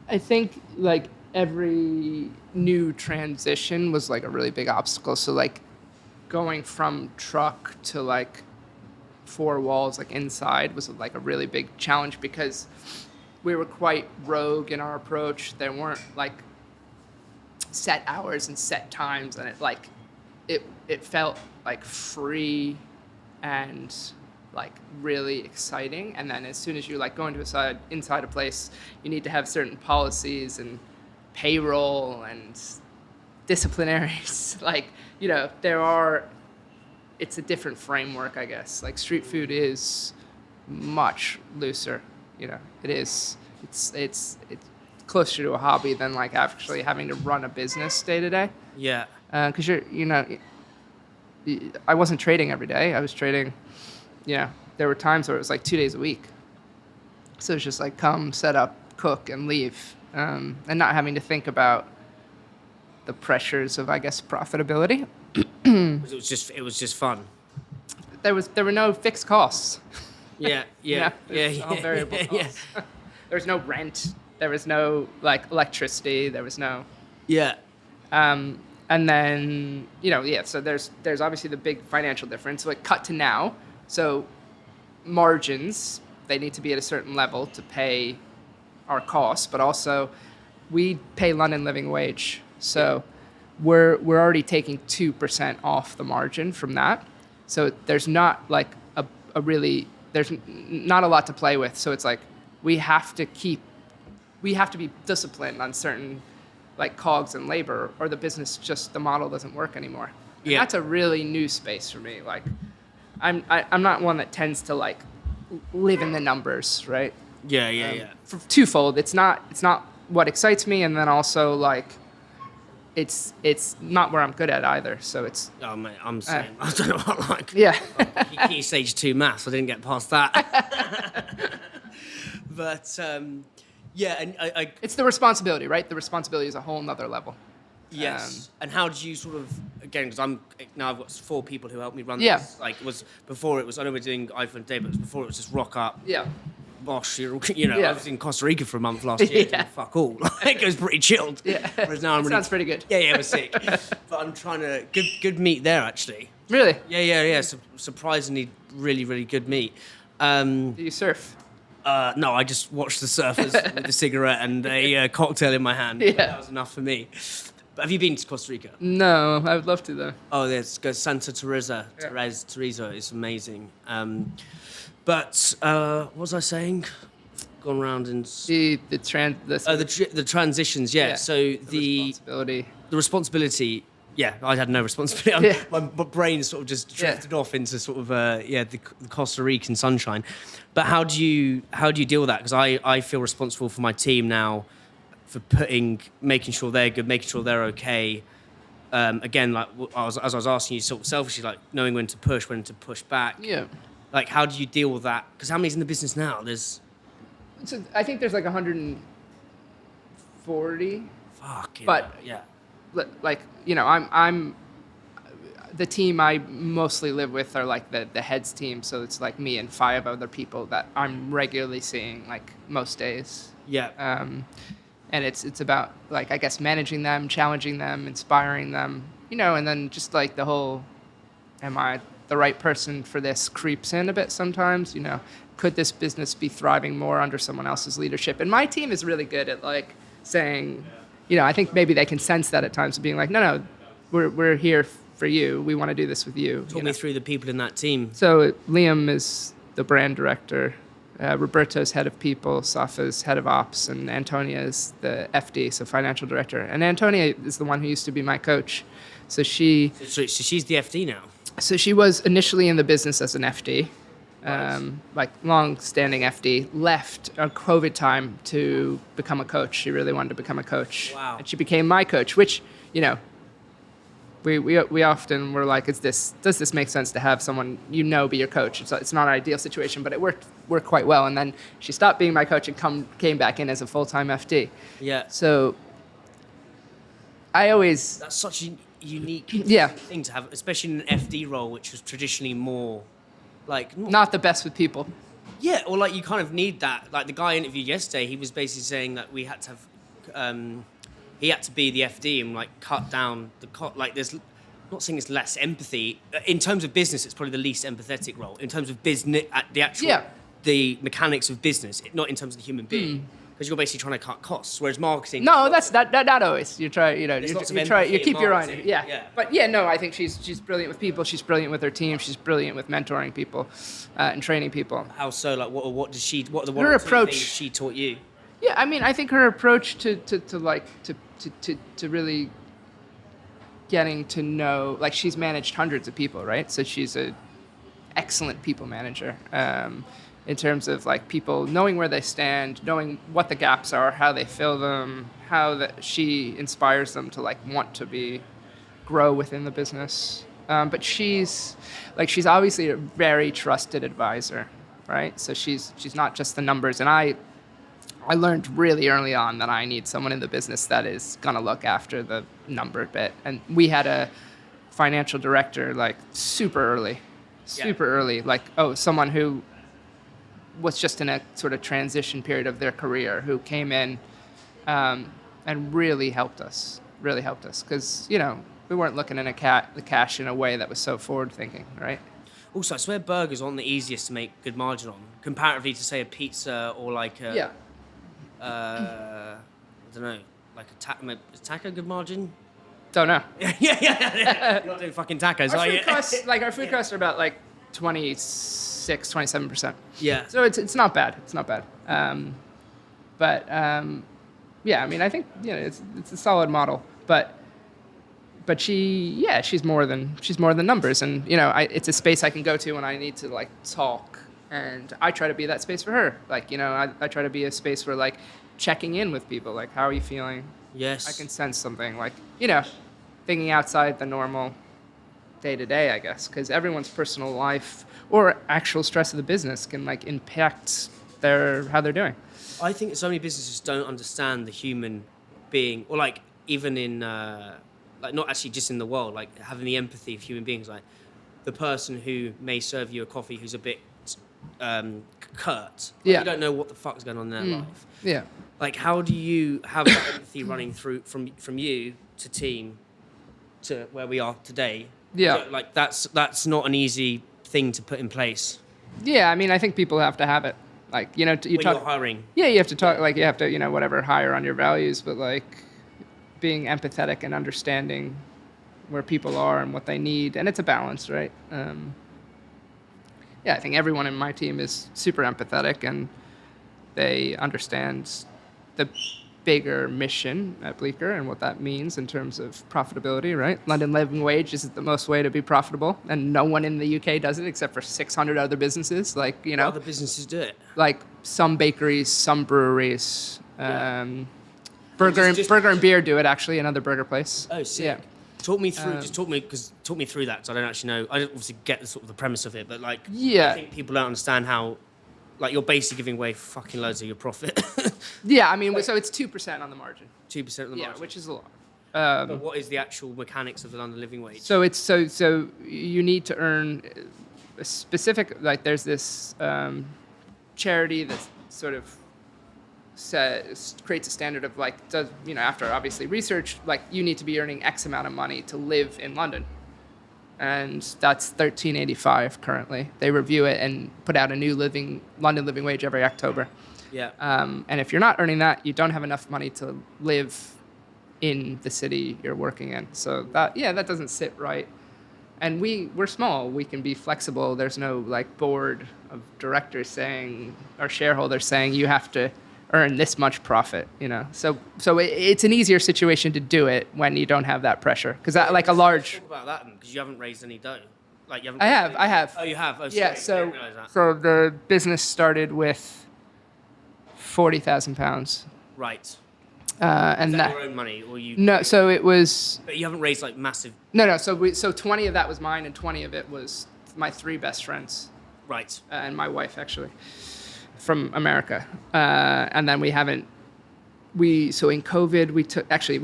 I think like every new transition was like a really big obstacle. So like going from truck to like 4 walls, like inside, was like a really big challenge because we were quite rogue in our approach. There weren't like set hours and set times, and it like it felt like free and like really exciting. And then as soon as you like go inside a place, you need to have certain policies and payroll and disciplinaries. Like, you know, it's a different framework, I guess. Like street food is much looser, you know. It's closer to a hobby than like actually having to run a business day to day. Yeah. Because I wasn't trading every day. I was trading, there were times where it was like 2 days a week. So it's just like come, set up, cook, and leave, and not having to think about the pressures of, I guess, profitability. It was just fun. There were no fixed costs. Yeah. It's all variable costs. There was no rent. There was no like electricity. There was no. Yeah. And then, so there's obviously the big financial difference. Like cut to now. So margins, they need to be at a certain level to pay our costs, but also we pay London living wage. So we're already taking 2% off the margin from that. So there's not like there's not a lot to play with. So it's like we have to be disciplined on certain like cogs and labor, or the model doesn't work anymore. And that's a really new space for me. Like I'm not one that tends to like live in the numbers, right? Yeah. For twofold. It's not what excites me, and then also like it's not where I'm good at either. So it's mate, I'm saying I don't know what like. Yeah. Key stage 2 maths. I didn't get past that. But yeah, and I it's the responsibility, right? The responsibility is a whole nother level. Yes. And how did you sort of, again, because I've got 4 people who help me run Yeah. this. Like I know we're doing iPhone Day, but before it was just rock up. Yeah. Bosh, I Yeah. was in Costa Rica for a month last year. Yeah. Fuck all. Like, it was pretty chilled. Yeah. Whereas now I'm really... Sounds pretty good. Yeah, it was sick. But I'm trying to... Good meat there, actually. Really? Yeah. Surprisingly, really, really good meat. Do you surf? No, I just watched the surfers with a cigarette and a cocktail in my hand. Yeah. That was enough for me. But have you been to Costa Rica? No, I would love to though. Oh, yes, go Santa Teresa. Yeah. Teresa is amazing. But what was I saying? Gone round and the transitions. Yeah. So the responsibility. Yeah, I had no responsibility. Yeah. My brain sort of just drifted off into sort of the Costa Rican sunshine. But how do you deal with that? Because I feel responsible for my team now, for making sure they're good, making sure they're okay. Again, like as I was asking you, sort of selfishly, like knowing when to push back. Yeah. Like, how do you deal with that? Because how many's in the business now? So I think there's like 140. Fuck. But yeah. Like I'm the team I mostly live with are like the heads team. So it's like me and 5 other people that I'm regularly seeing like most days. Yeah. And it's about like, I guess, managing them, challenging them, inspiring them, and then just like the whole, am I the right person for this creeps in a bit sometimes, could this business be thriving more under someone else's leadership? And my team is really good at like saying, I think maybe they can sense that at times, being like, no, we're here for you. We want to do this with you. Talk me through the people in that team. So Liam is the brand director. Roberto's head of people, Safa's head of ops, and Antonia is the FD, so financial director. And Antonia is the one who used to be my coach. So she's the FD now? So she was initially in the business as an FD, like long-standing FD, left on COVID time to become a coach. She really wanted to become a coach. Wow. And she became my coach, which, we often were like, does this make sense to have someone be your coach? It's not an ideal situation, but it worked quite well. And then she stopped being my coach and came back in as a full-time FD. Yeah. So that's such a unique thing to have, especially in an FD role, which was traditionally more like not the best with people. Yeah, or like you kind of need that. Like the guy I interviewed yesterday, he was basically saying that we had to have. He had to be the FD and like cut down the like. There's I'm not saying it's less empathy in terms of business. It's probably the least empathetic role in terms of business. The mechanics of business, not in terms of the human being. Because you're basically trying to cut costs, whereas marketing. No, that's not always. You try, There's lots of you try, you empathy in keep your eye on it. marketing. Yeah. Yeah. But yeah, no, I think she's brilliant with people. She's brilliant with her team. She's brilliant with mentoring people, and training people. How so? Like, what does she? What are the one Her or two approach- things she taught you? Yeah, I mean, I think her approach to really getting to know, like, she's managed hundreds of people, right? So she's a excellent people manager. In terms of like people knowing where they stand, knowing what the gaps are, how they fill them, how she inspires them to like want to grow within the business. But she's obviously a very trusted advisor, right? So she's not just the numbers. And I learned really early on that I need someone in the business that is gonna look after the number bit. And we had a financial director like super early, like someone who was just in a sort of transition period of their career, who came in and really helped us because we weren't looking at the cash in a way that was so forward thinking, right? Also, I swear burgers aren't the easiest to make good margin on, comparatively to say a pizza or like a, I don't know, like is taco good margin? Don't know. yeah. You're not doing fucking tacos, are you? Our food costs are about like 27%. Yeah. So it's not bad. It's not bad. Yeah, I mean, I think it's a solid model, but she's more than numbers, and it's a space I can go to when I need to like talk, and I try to be that space for her. Like I try to be a space where like checking in with people, like how are you feeling? Yes. I can sense something, like thinking outside the normal day to day, I guess, because everyone's personal life or actual stress of the business can like impact how they're doing. I think so many businesses don't understand the human being, or like even in like not actually just in the world, like having the empathy of human beings, like the person who may serve you a coffee who's a bit curt. Like, you don't know what the fuck's going on in their life. Yeah. Like, how do you have that empathy running through from you to team to where we are today? Yeah. So, like that's not an easy thing to put in place. Yeah, I mean, I think people have to have it. Like, you When talk. you're hiring. Yeah, you have to talk. Like, you have to, whatever, hire on your values, but like being empathetic and understanding where people are and what they need, and it's a balance, right? Yeah, I think everyone in my team is super empathetic, and they understand the bigger mission at Bleecker and what that means in terms of profitability, right? London living wage is the most way to be profitable, and no one in the UK does it except for 600 other businesses. Like, What other businesses do it? like some bakeries, some breweries, burger and beer do it actually. Another burger place. Oh, sick. Yeah. Talk me through. Talk me through that, because I don't actually know. I don't obviously get the sort of the premise of it, but like, Yeah. I think people don't understand how, like, you're basically giving away fucking loads of your profit. Yeah, I mean, so it's 2% on the margin. 2% of the margin. Yeah, which is a lot. But what is the actual mechanics of the London living wage? So it's so you need to earn a specific, like there's this charity that sort of creates a standard of like, does after obviously research, like you need to be earning X amount of money to live in London, and that's $13.85 currently. They review it and put out a new London living wage every October. Yeah. And if you're not earning that, you don't have enough money to live in the city you're working in. So that doesn't sit right. And we're small. We can be flexible. There's no like board of directors saying, or shareholders saying, you have to earn this much profit. So it's an easier situation to do it when you don't have that pressure. Because like a large. Talk about that then, because you haven't raised any dough. Like you haven't. I have. Oh, you have. Oh, sorry. Yeah. I didn't realise that. So the business started with £40,000. Right. And Is that your own money, or you? No, so it was. But you haven't raised like massive. No. So 20 of that was mine, and 20 of it was my 3 best friends. Right. And my wife actually, from America. And then so in COVID we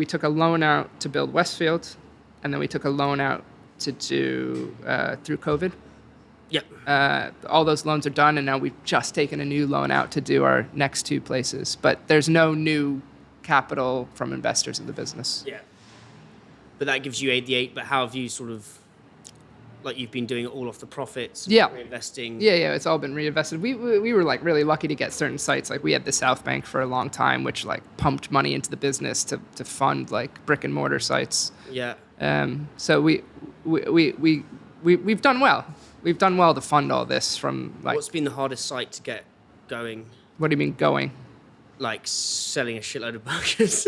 took a loan out to build Westfield, and then we took a loan out to do through COVID. Yep. All those loans are done, and now we've just taken a new loan out to do our next 2 places. But there's no new capital from investors in the business. Yeah. But that gives you 88. But how have you sort of? Like you've been doing it all off the profits, Yeah. reinvesting. Yeah, it's all been reinvested. We were like really lucky to get certain sites. Like we had the South Bank for a long time, which like pumped money into the business to fund like brick and mortar sites. Yeah. So we've done well. We've done well to fund all this from like. What's been the hardest site to get going? What do you mean going? Like selling a shitload of burgers.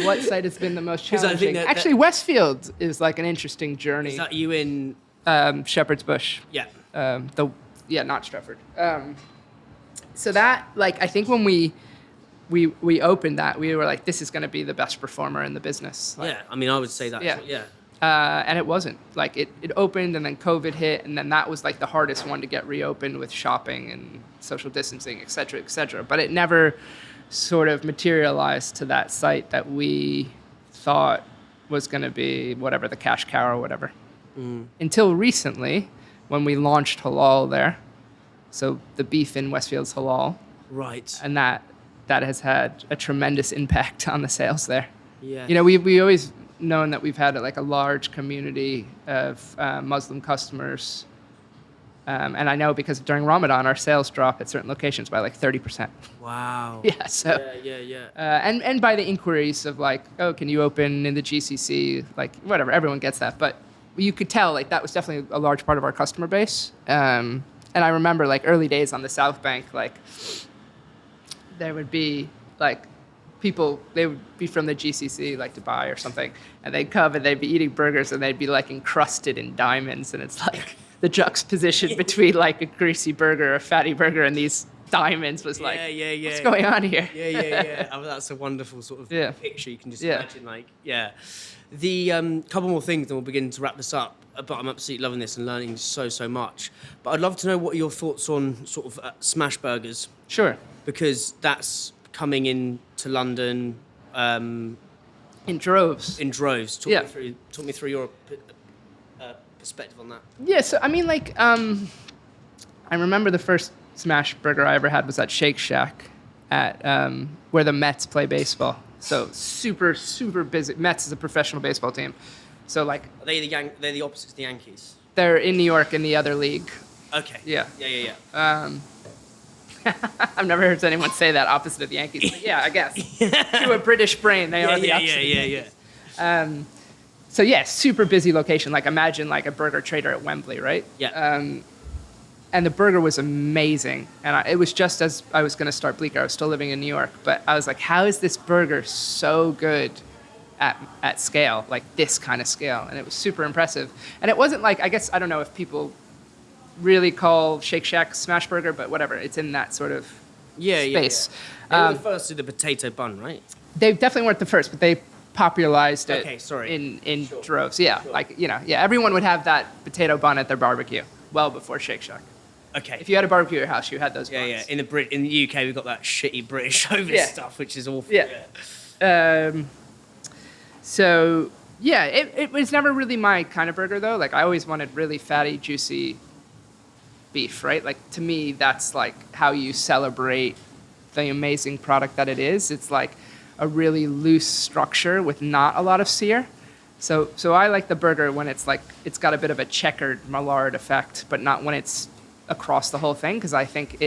What site has been the most 'Cause I think challenging? that- Actually, Westfield is like an interesting journey. Is that you in? Shepherd's Bush. Yeah. Not Stratford. So that like I think when we opened that, we were like, this is going to be the best performer in the business. Like, Yeah. I mean, I would say that. Yeah. Yeah. And it wasn't. Like it opened and then COVID hit, and then that was like the hardest one to get reopened with shopping and social distancing, et cetera, et cetera. But it never sort of materialized to that site that we thought was going to be whatever, the cash cow or whatever. Until recently, when we launched halal there. So the beef in Westfield's halal. Right. And that has had a tremendous impact on the sales there. Yeah. You know, we always known that we've had like a large community of Muslim customers. And I know because during Ramadan, our sales drop at certain locations by like 30%. Wow. Yeah, so. Yeah. And by the inquiries of like, oh, can you open in the GCC? Like, whatever, everyone gets that. But you could tell like that was definitely a large part of our customer base. And I remember like early days on the South Bank, like there would be like people, they would be from the GCC, like Dubai or something, and they'd come and they'd be eating burgers and they'd be like encrusted in diamonds. And it's like the juxtaposition between like a greasy burger, a fatty burger, and these diamonds was like, yeah. what's going on here? Yeah. Oh, that's a wonderful sort of picture. You can just imagine, like, The couple more things, and we'll begin to wrap this up. But I'm absolutely loving this and learning so much. But I'd love to know what are your thoughts on sort of smash burgers, Sure. because that's coming in to London In droves. in droves. Talk me through your perspective on that. Yeah, so I mean, like, I remember the first smash burger I ever had was at Shake Shack at where the Mets play baseball. So super busy. Mets is a professional baseball team. So like Are they they're the opposites of the Yankees? they're in New York in the other league. Okay. Yeah. Yeah. I've never heard anyone say that opposite of the Yankees. But yeah, I guess to a British brain they are the opposite. Yeah. So yeah, super busy location. Like imagine like a burger trader at Wembley, right? Yeah. And the burger was amazing. And it was just as I was going to start Bleecker. I was still living in New York. But I was like, how is this burger so good at scale, like this kind of scale? And it was super impressive. And it wasn't like, I guess, I don't know if people really call Shake Shack smash burger, but whatever. It's in that sort of space. They were the first to the potato bun, right? They definitely weren't the first, but they popularized it in Sure. droves. Yeah, Sure. like, you know, everyone would have that potato bun at their barbecue well before Shake Shack. Okay. If you had a barbecue at your house, you had those buns. Yeah. In the UK, we've got that shitty British Ovis stuff, which is awful. Yeah. So, yeah, it was never really my kind of burger, though. Like, I always wanted really fatty, juicy beef, right? Like, to me, that's, like, how you celebrate the amazing product that it is. It's, like, a really loose structure with not a lot of sear. So I like the burger when it's, like, it's got a bit of a checkered Maillard effect, but not when it's across the whole thing, because I think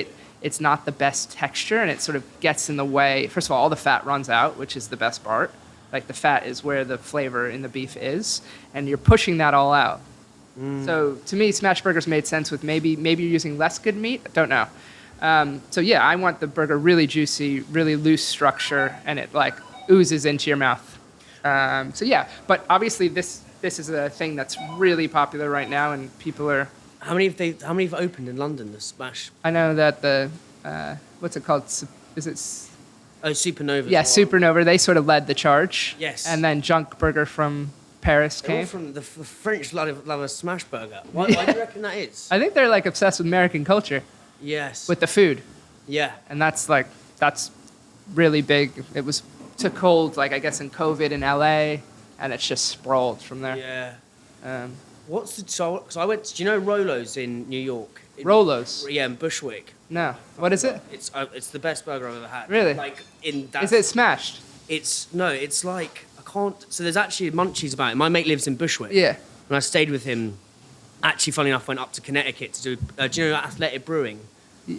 it's not the best texture, and it sort of gets in the way. First of all the fat runs out, which is the best part. Like the fat is where the flavor in the beef is, and you're pushing that all out. So to me, smash burgers made sense with maybe you're using less good meat. I don't know. So yeah, I want the burger really juicy, really loose structure, and it like oozes into your mouth. So yeah, but obviously this is a thing that's really popular right now, and people are. How many have opened in London? The smash. I know that the what's it called? Is it? Oh, Supernova. Yeah, Supernova. They sort of led the charge. Yes. And then Junk Burger from Paris They're all came. from the French love a smash burger. Why do you reckon that is? I think they're like obsessed with American culture, Yes. with the food, Yeah. and that's really big. It took hold, like I guess in COVID in LA, and it's just sprawled from there. Yeah. So I went. Do you know Rolo's in New York? Rolos? Yeah, in Bushwick. No. What is it? It's the best burger I've ever had. Really? Like in that. Is it smashed? It's like I can't. So there's actually munchies about it. My mate lives in Bushwick. Yeah. And I stayed with him actually, funny enough, went up to Connecticut to do. Do you know Athletic Brewing?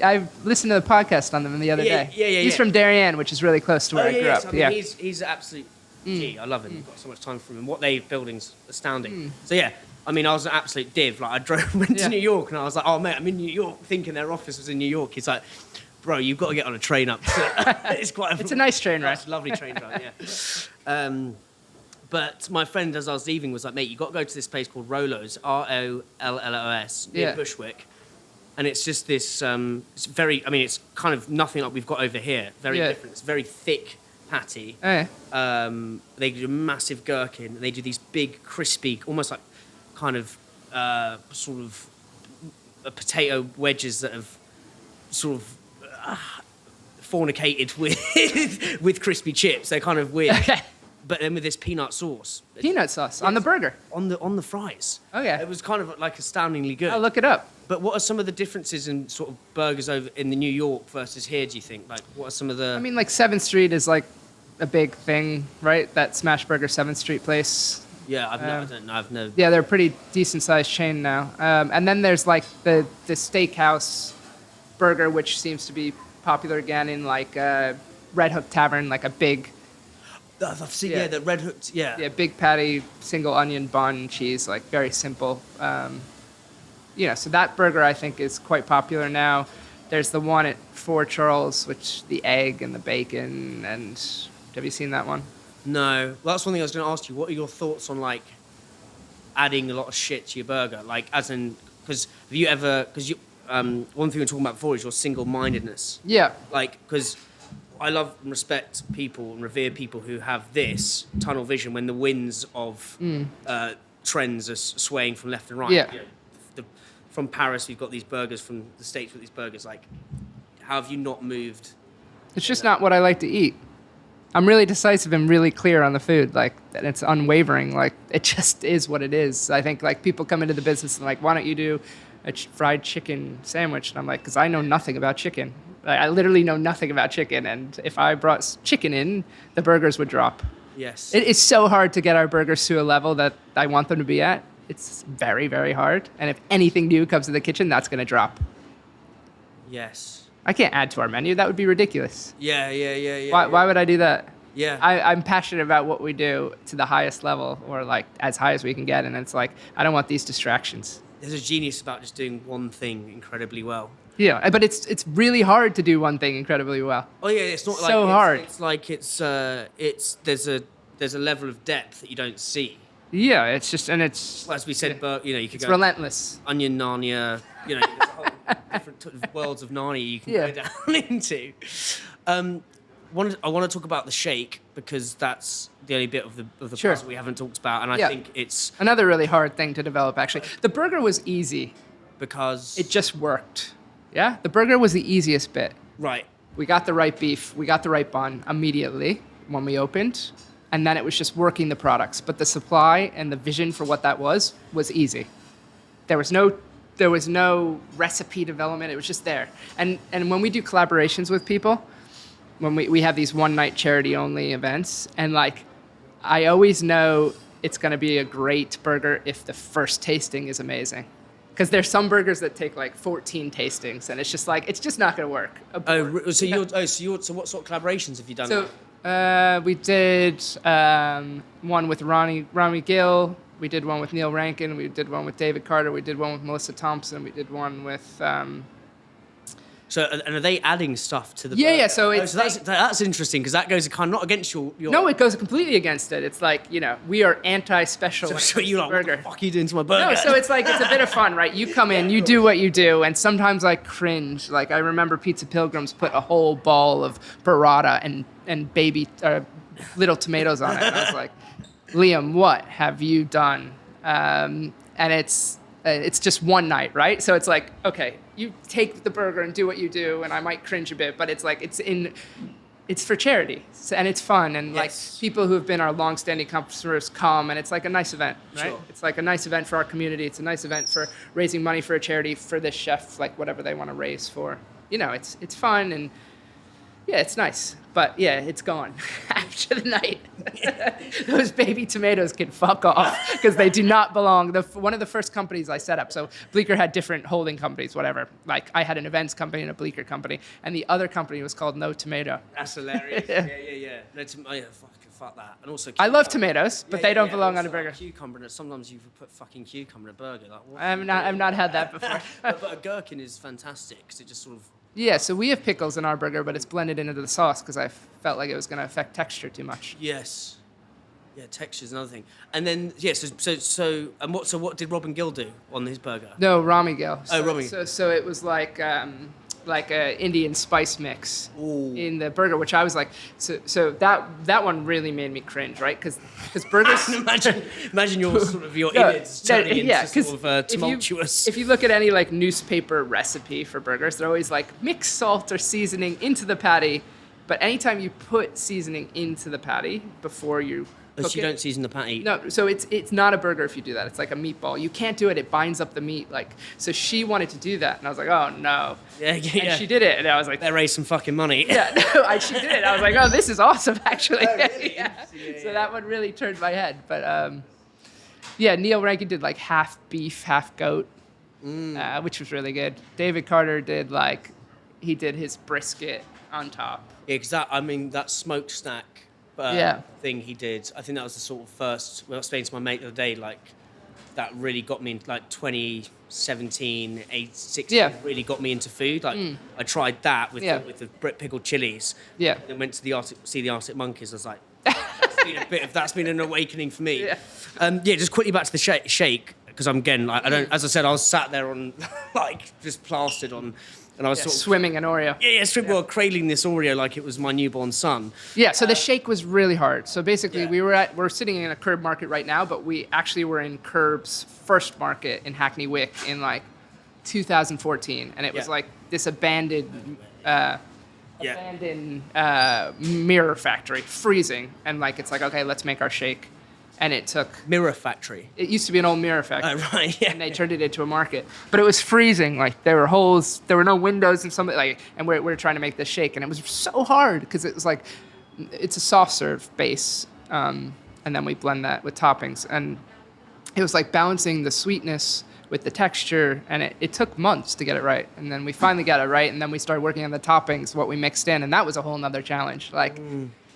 I listened to the podcast on them the other day. He's from Darien, which is really close to where I grew up. So, I mean, he's an absolute G. I love him. I've got so much time from him. What they building's astounding. So yeah, I mean, I was an absolute div. Like went to New York, and I was like, oh mate, I'm in New York, thinking their office was in New York. He's like, bro, you've got to get on a train up. It's a nice train ride. It's a lovely train ride. Yeah. But my friend, as I was leaving, was like, mate, you've got to go to this place called Rollo's, Rollos, near Bushwick. And it's just this, it's very, I mean, it's kind of nothing like we've got over here. Very different. It's very thick patty. Oh, yeah. They do a massive gherkin, and they do these big, crispy, almost like kind of sort of potato wedges that have sort of fornicated with crispy chips. They're kind of weird. Okay. But then with this peanut sauce. Peanut sauce on the burger. On the fries. Okay. It was kind of like astoundingly good. I'll look it up. But what are some of the differences in sort of burgers over in the New York versus here, do you think? Like, what are some of the... I mean, like 7th Street is like a big thing, right? That Smash Burger 7th Street place. Yeah, I don't know. I've no... Yeah, they're a pretty decent-sized chain now. And then there's like the steakhouse burger, which seems to be popular again in like Red Hook Tavern, like a big... I've seen, the Red Hooked, Yeah, big patty, single onion bun, cheese, like very simple. So that burger I think is quite popular now. There's the one at Fort Charles, which the egg and the bacon, and have you seen that one? No. Well, that's one thing I was going to ask you. What are your thoughts on like adding a lot of shit to your burger? Like, as in, because have you ever? Because one thing we were talking about before is your single-mindedness. Yeah. Like, because I love and respect people and revere people who have this tunnel vision when the winds of trends are swaying from left and right. Yeah. From Paris, we've got these burgers. From the States, with these burgers. Like, how have you not moved? It's just not what I like to eat. I'm really decisive and really clear on the food. Like, and it's unwavering. Like, it just is what it is. I think like people come into the business and like, why don't you do a fried chicken sandwich? And I'm like, because I know nothing about chicken. Like, I literally know nothing about chicken. And if I brought chicken in, the burgers would drop. Yes. It is so hard to get our burgers to a level that I want them to be at. It's very, very hard. And if anything new comes to the kitchen, that's going to drop. Yes. I can't add to our menu. That would be ridiculous. Yeah. Why would I do that? Yeah. I'm passionate about what we do to the highest level, or like as high as we can get. And it's like, I don't want these distractions. There's a genius about just doing one thing incredibly well. Yeah, but it's really hard to do one thing incredibly well. Oh yeah, it's not so like hard. It's like there's a level of depth that you don't see. Yeah, it's just, and it's... Well, as we said, but you could it's go... relentless. Onion Narnia, there's a whole different worlds of Narnia you can go down into. I want to talk about the shake, because that's the only bit of the puzzle we haven't talked about, and I think it's... Another really hard thing to develop, actually. The burger was easy. Because... It just worked. Yeah? The burger was the easiest bit. Right. We got the right beef, we got the right bun immediately when we opened, and then it was just working the products. But the supply and the vision for what that was easy. There was no recipe development. It was just there. And when we do collaborations with people, when we have these one-night charity-only events, and like, I always know it's going to be a great burger if the first tasting is amazing. Because there's some burgers that take like 14 tastings, and it's just like, it's just not going to work. So what sort of collaborations have you done? So we did one with Ronnie Gill. We did one with Neil Rankin. We did one with David Carter. We did one with Melissa Thompson. We did one with... So, and are they adding stuff to the Yeah, burger? yeah, so it's... that's interesting, because that goes kind of not against your... No, it goes completely against it. It's like, we are anti-special So you're like, burger. what the fuck are you doing to my burger? No, so it's like, it's a bit of fun, right? You come in, you do what you do, and sometimes I cringe. Like, I remember Pizza Pilgrims put a whole ball of burrata and baby little tomatoes on it. And I was like, Liam, what have you done? And it's just one night, right? So it's like, okay, you take the burger and do what you do, and I might cringe a bit, but it's like, it's for charity, and it's fun, and like people who have been our long-standing customers come, and it's like a nice event, right? Sure. It's like a nice event for our community. It's a nice event for raising money for a charity for this chef, like whatever they want to raise for. It's fun, and Yeah, it's nice, but yeah, it's gone after the night. Those baby tomatoes can fuck off because they do not belong. One of the first companies I set up, so Bleecker had different holding companies, whatever. Like I had an events company and a Bleecker company, and the other company was called No Tomato. That's hilarious. Yeah. Fuck that. And also, I love tomatoes, but they don't belong on a burger. Cucumber. Sometimes you put fucking cucumber in a burger. Like, what? I've not had that before. but a gherkin is fantastic because it just sort of. Yeah, so we have pickles in our burger, but it's blended into the sauce because I felt like it was going to affect texture too much. Yes. Yeah, texture's another thing. And then what did Robin Gill do on his burger? No, Rami Gill. Rami. So it was like a Indian spice mix Ooh. in the burger, which I was like, so that one really made me cringe, right? Because burgers. imagine your sort of your innards turning into sort of tumultuous. If you look at any like newspaper recipe for burgers, they're always like mix salt or seasoning into the patty, but anytime you put seasoning into the patty before you cook you don't season the patty. No, so it's not a burger if you do that. It's like a meatball. You can't do it. It binds up the meat. Like, so she wanted to do that, and I was like, oh no. Yeah. And she did it, and I was like, they raised some fucking money. Yeah, no, she did it. I was like, oh, this is awesome, actually. Oh, really? Yeah. So that one really turned my head. But Neil Rankin did like half beef, half goat, which was really good. David Carter did he did his brisket on top. Exactly. That smoked stack. Thing he did. I think that was the sort of first. When I was speaking to my mate the other day, that really got me into 2017, 16. Really got me into food. I tried that with the pickled chilies. Yeah. Then went to the Arctic Monkeys. I was like, that's been an awakening for me. Yeah. Just quickly back to the shake because I'm again. I don't. As I said, I was sat there on just plastered on. And I was sort of swimming an Oreo. Well, cradling this Oreo like it was my newborn son. Yeah, so the shake was really hard. So basically, we're sitting in a Curb market right now, but we actually were in Curb's first market in Hackney Wick in 2014, and it was this abandoned mirror factory, freezing, and it's like, okay, let's make our shake. And it took... Mirror factory? It used to be an old mirror factory. Oh, right, yeah. And they turned it into a market. But it was freezing. There were holes. There were no windows and something and we're trying to make this shake. And it was so hard because it was it's a soft serve base. And then we blend that with toppings. And it was balancing the sweetness with the texture. And it took months to get it right. And then we finally got it right. And then we started working on the toppings, what we mixed in. And that was a whole nother challenge.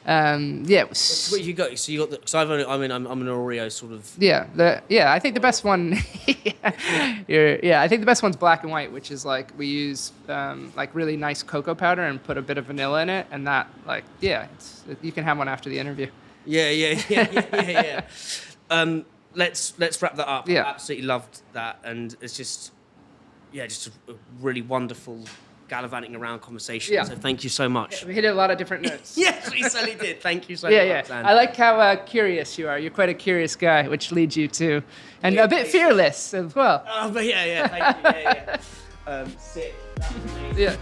It was. What you got? So you got the. So I'm an Oreo sort of. I think the best one. I think the best one's black and white, which is we use really nice cocoa powder and put a bit of vanilla in it, and that you can have one after the interview. Yeah. Let's wrap that up. Yeah. I absolutely loved that, and it's just a really wonderful gallivanting around conversation. So thank you so much. We hit a lot of different notes. Yes, we certainly did. Thank you so much. Dan. I like how curious you are. You're quite a curious guy, which leads you to, and a bit fearless as well. Oh, but thank you. Sick. That was amazing. Yeah.